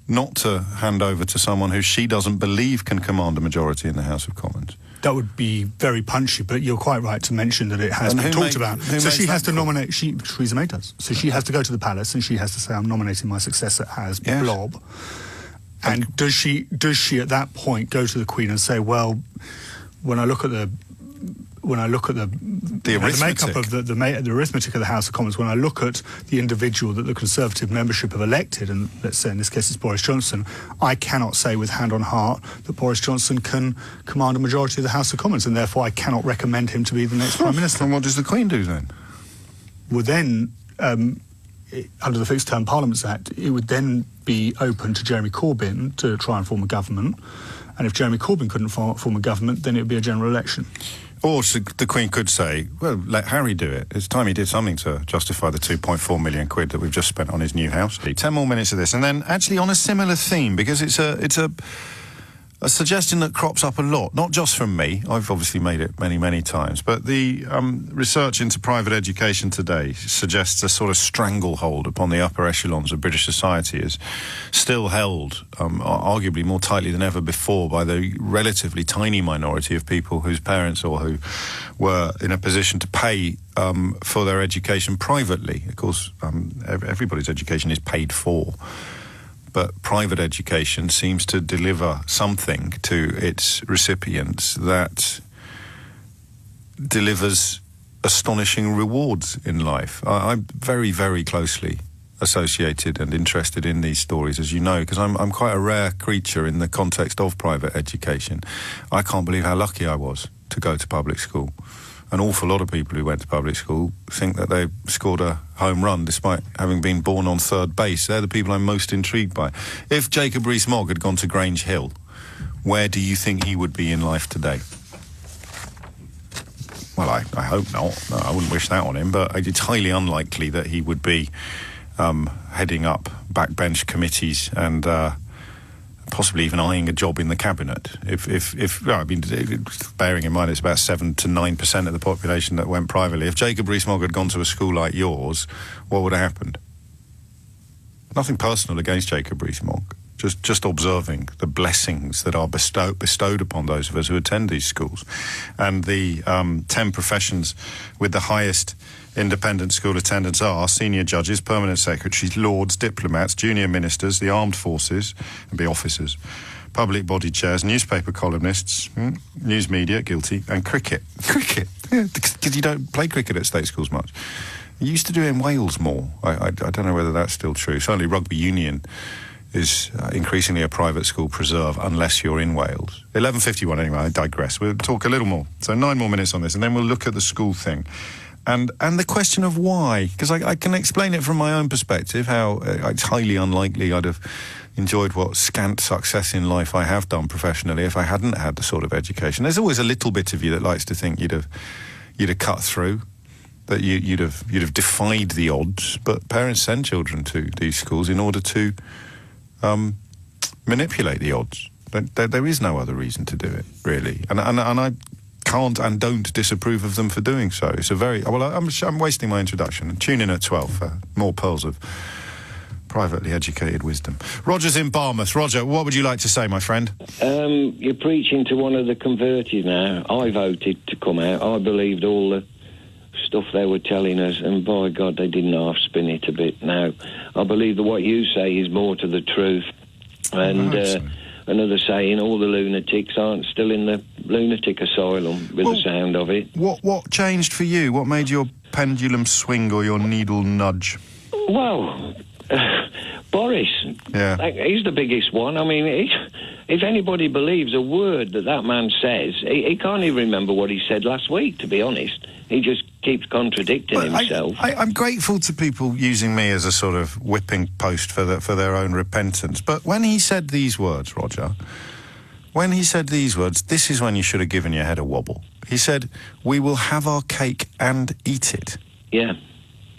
not to hand over to someone who she doesn't believe can command a majority in the House of Commons? That would be very punchy, but you're quite right to mention that it has been talked about. So she has to nominate, Theresa May does. So she has to go to the palace and she has to say, I'm nominating my successor as Blob. And does she at that point go to the Queen and say, well, when I look at the makeup of the arithmetic of the House of Commons, when I look at the individual that the Conservative membership have elected, and let's say in this case it's Boris Johnson, I cannot say with hand on heart that Boris Johnson can command a majority of the House of Commons, and therefore I cannot recommend him to be the next Prime Minister. And what does the Queen do then? Well, then, under the Fixed Term Parliaments Act, it would then be open to Jeremy Corbyn to try and form a government, and if Jeremy Corbyn couldn't form a government, then it would be a general election. Or the Queen could say, well, let Harry do it. It's time he did something to justify the 2.4 million quid that we've just spent on his new house. 10 more minutes of this, and then actually on a similar theme, because it's a suggestion that crops up a lot, not just from me. I've obviously made it many, many times, but the research into private education today suggests a sort of stranglehold upon the upper echelons of British society is still held, arguably more tightly than ever before, by the relatively tiny minority of people whose parents or who were in a position to pay for their education privately. Of course, everybody's education is paid for. But private education seems to deliver something to its recipients that delivers astonishing rewards in life. I'm very, very closely associated and interested in these stories, as you know, because I'm quite a rare creature in the context of private education. I can't believe how lucky I was to go to public school. An awful lot of people who went to public school think that they scored a home run despite having been born on third base. They're the people I'm most intrigued by. If Jacob Rees-Mogg had gone to Grange Hill, where do you think he would be in life today? Well, I hope not. No, I wouldn't wish that on him, but it's highly unlikely that he would be heading up backbench committees and possibly even eyeing a job in the cabinet. Bearing in mind it's about 7 to 9% of the population that went privately. If Jacob Rees-Mogg had gone to a school like yours, what would have happened? Nothing personal against Jacob Rees-Mogg. Just observing the blessings that are bestowed upon those of us who attend these schools. And the 10 professions with the highest independent school attendance are senior judges, permanent secretaries, lords, diplomats, junior ministers, the armed forces, and be officers, public body chairs, newspaper columnists, news media, guilty, and cricket. Cricket? Yeah, because you don't play cricket at state schools much. You used to do it in Wales more. I don't know whether that's still true. Certainly rugby union is increasingly a private school preserve unless you're in Wales. 11:51 anyway, I digress. We'll talk a little more. So 9 more minutes on this, and then we'll look at the school thing. And the question of why, because I can explain it from my own perspective, how it's highly unlikely I'd have enjoyed what scant success in life I have done professionally if I hadn't had the sort of education. There's always a little bit of you that likes to think you'd have cut through, that you'd have defied the odds, but parents send children to these schools in order to manipulate the odds. There is no other reason to do it, really. And I can't and don't disapprove of them for doing so. It's a very... Well, I'm wasting my introduction. Tune in at 12 for more pearls of privately educated wisdom. Roger's in Barmouth. Roger, what would you like to say, my friend? You're preaching to one of the converted now. I voted to come out. I believed all the stuff they were telling us, and by God, they didn't half spin it a bit. Now, I believe that what you say is more to the truth. And another saying, all the lunatics aren't still in the lunatic asylum, with the sound of it. What changed for you? What made your pendulum swing or your needle nudge? Well, Boris. Yeah. He's the biggest one. I mean, if anybody believes a word that man says, he can't even remember what he said last week, to be honest. He just keeps contradicting himself. I'm grateful to people using me as a sort of whipping post for their own repentance. But when he said these words, Roger, this is when you should have given your head a wobble. He said, "We will have our cake and eat it." Yeah,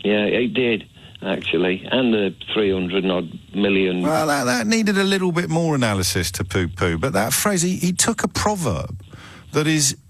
he did, actually. And the 300-odd million... Well, that needed a little bit more analysis to poo-poo. But that phrase, he took a proverb that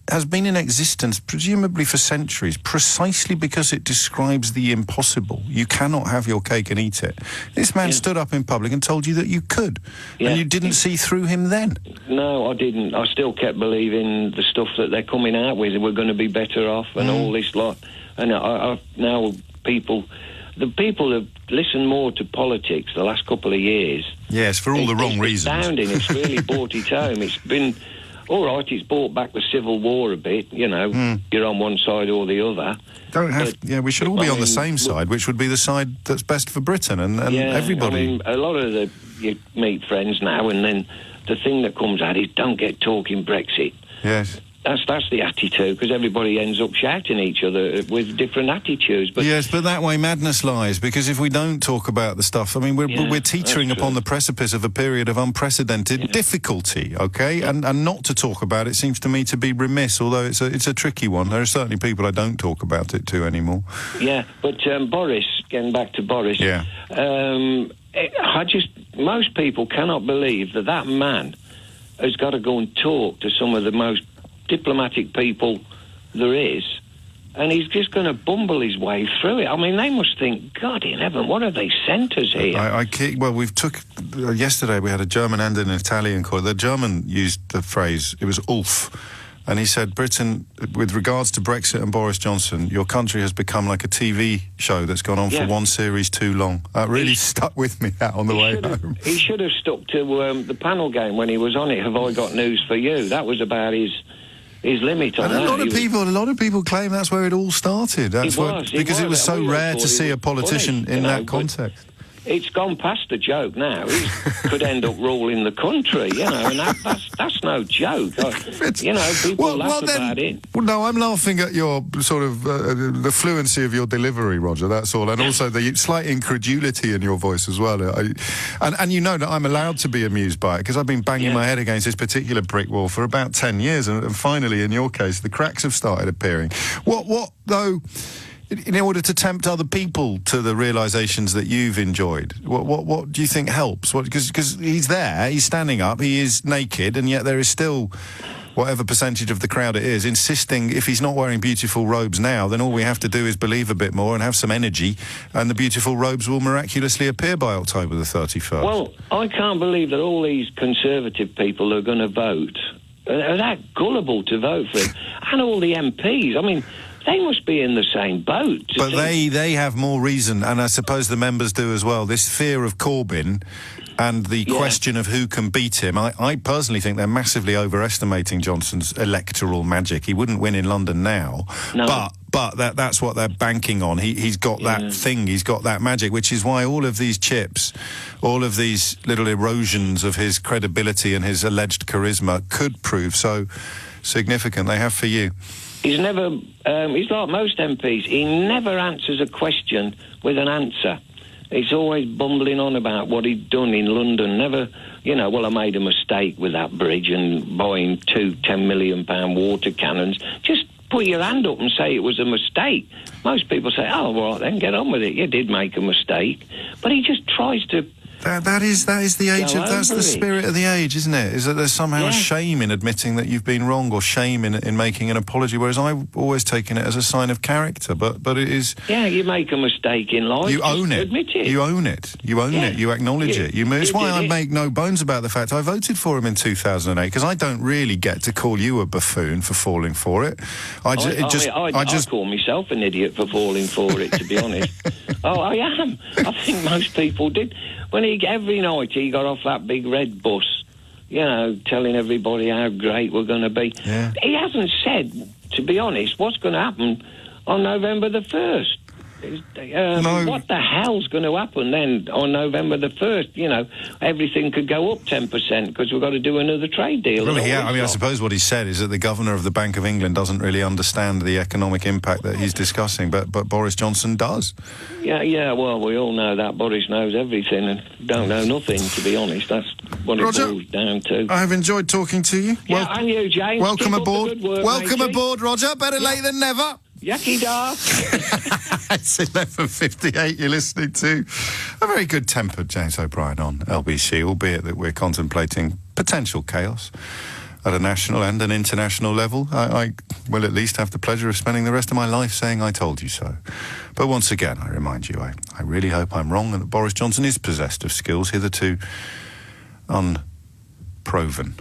has been in existence presumably for centuries, precisely because it describes the impossible. You cannot have your cake and eat it. This man stood up in public and told you that you could, and you didn't see through him then. No, I didn't. I still kept believing the stuff that they're coming out with. We're going to be better off and all this lot. And now the people have listened more to politics the last couple of years. Yes, for all the wrong reasons. It's really brought it home. It's been... All right, it's brought back the Civil War a bit, you know. You're on one side or the other. We should all be on the same side, which would be the side that's best for Britain and everybody. I mean, a lot of you meet friends now, and then the thing that comes out is, don't get talking Brexit. Yes. That's the attitude, because everybody ends up shouting at each other with different attitudes. But yes, but that way madness lies, because if we don't talk about the stuff, I mean, we're teetering upon the precipice of a period of unprecedented difficulty, okay? And not to talk about it seems to me to be remiss, although it's a tricky one. There are certainly people I don't talk about it to anymore. Yeah, but Boris, getting back to Boris, most people cannot believe that man has got to go and talk to some of the most diplomatic people there is, and he's just going to bumble his way through it. I mean, they must think, God in heaven, what have they sent us here? Yesterday we had a German and an Italian call. The German used the phrase, it was Ulf, and he said, Britain, with regards to Brexit and Boris Johnson, your country has become like a TV show that's gone on for one series too long. That really stuck with me on the way home. He should have stuck to the panel game when he was on it, Have I Got News for You? That was about his limit on that. A lot of people claim that's where it all started. Because it was so rare to see a politician in that context. it's gone past the joke now. He could end up ruling the country, you know, and that's no joke. You know, people laugh about it. Well, no, I'm laughing at your sort of the fluency of your delivery, Roger, that's all, and also the slight incredulity in your voice as well. And you know that I'm allowed to be amused by it, because I've been banging my head against this particular brick wall for about 10 years, and finally, in your case, the cracks have started appearing. What though... In order to tempt other people to the realisations that you've enjoyed, what do you think helps? Because he's there, he's standing up, he is naked, and yet there is still, whatever percentage of the crowd it is, insisting if he's not wearing beautiful robes now, then all we have to do is believe a bit more and have some energy, and the beautiful robes will miraculously appear by October the 31st. Well, I can't believe that all these Conservative people are going to vote, are that gullible to vote for him, and all the MPs. I mean... They must be in the same boat. But they have more reason, and I suppose the members do as well. This fear of Corbyn and the question of who can beat him. I personally think they're massively overestimating Johnson's electoral magic. He wouldn't win in London now, but that's what they're banking on. He's got that thing, he's got that magic, which is why all of these chips, all of these little erosions of his credibility and his alleged charisma could prove so significant. They have for you. He's never, he's like most MPs, he never answers a question with an answer. He's always bumbling on about what he'd done in London, never, you know, well, I made a mistake with that bridge and buying 2 £10 million water cannons. Just put your hand up and say it was a mistake. Most people say, oh, well, then get on with it, you did make a mistake. But he just tries to... That is the age of... That's the spirit of the age, isn't it? Is that there's somehow a shame in admitting that you've been wrong, or shame in making an apology, whereas I've always taken it as a sign of character, but it is... Yeah, you make a mistake in life, you own it. Admit it. You own it. You own it. You acknowledge it. It's why I make no bones about the fact I voted for him in 2008, because I don't really get to call you a buffoon for falling for it. I call myself an idiot for falling for it, to be honest. Oh, I am. I think most people did. When every night he got off that big red bus, you know, telling everybody how great we're going to be. Yeah. He hasn't said, to be honest, what's going to happen on November the 1st. What the hell's going to happen then on November the 1st? You know, everything could go up 10% because we've got to do another trade deal. Really, yeah, I mean, I suppose what he said is that the Governor of the Bank of England doesn't really understand the economic impact that he's discussing, but Boris Johnson does. Yeah, well, we all know that. Boris knows everything and don't know nothing, to be honest. That's what it boils down to. I have enjoyed talking to you. Yeah, and you, James. Welcome aboard. Welcome aboard, Roger. Better late than never. Yucky da. It's 11:58. You're listening to a very good-tempered James O'Brien on LBC, albeit that we're contemplating potential chaos at a national and an international level. I will at least have the pleasure of spending the rest of my life saying I told you so. But once again, I remind you, I really hope I'm wrong and that Boris Johnson is possessed of skills hitherto unproven.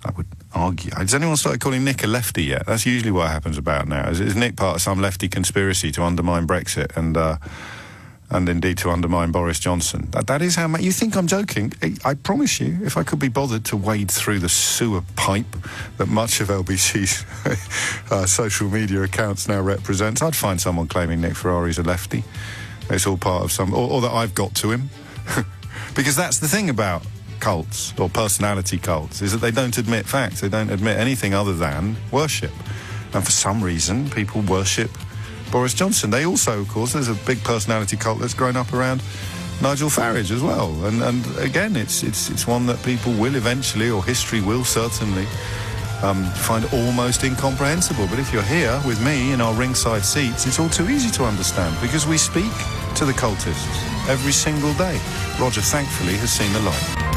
I would argue. Has anyone started calling Nick a lefty yet? That's usually what happens about now. Is Nick part of some lefty conspiracy to undermine Brexit and indeed to undermine Boris Johnson? That is how... You think I'm joking? I promise you, if I could be bothered to wade through the sewer pipe that much of LBC's social media accounts now represents, I'd find someone claiming Nick Ferrari's a lefty. It's all part of some... Or that I've got to him. Because that's the thing about cults or personality cults, is that they don't admit facts. They don't admit anything other than worship. And for some reason, people worship Boris Johnson. They also, of course, there's a big personality cult that's grown up around Nigel Farage as well. And again, it's one that people will eventually, or history will certainly, find almost incomprehensible. But if you're here with me in our ringside seats, it's all too easy to understand, because we speak to the cultists every single day. Roger, thankfully, has seen the light.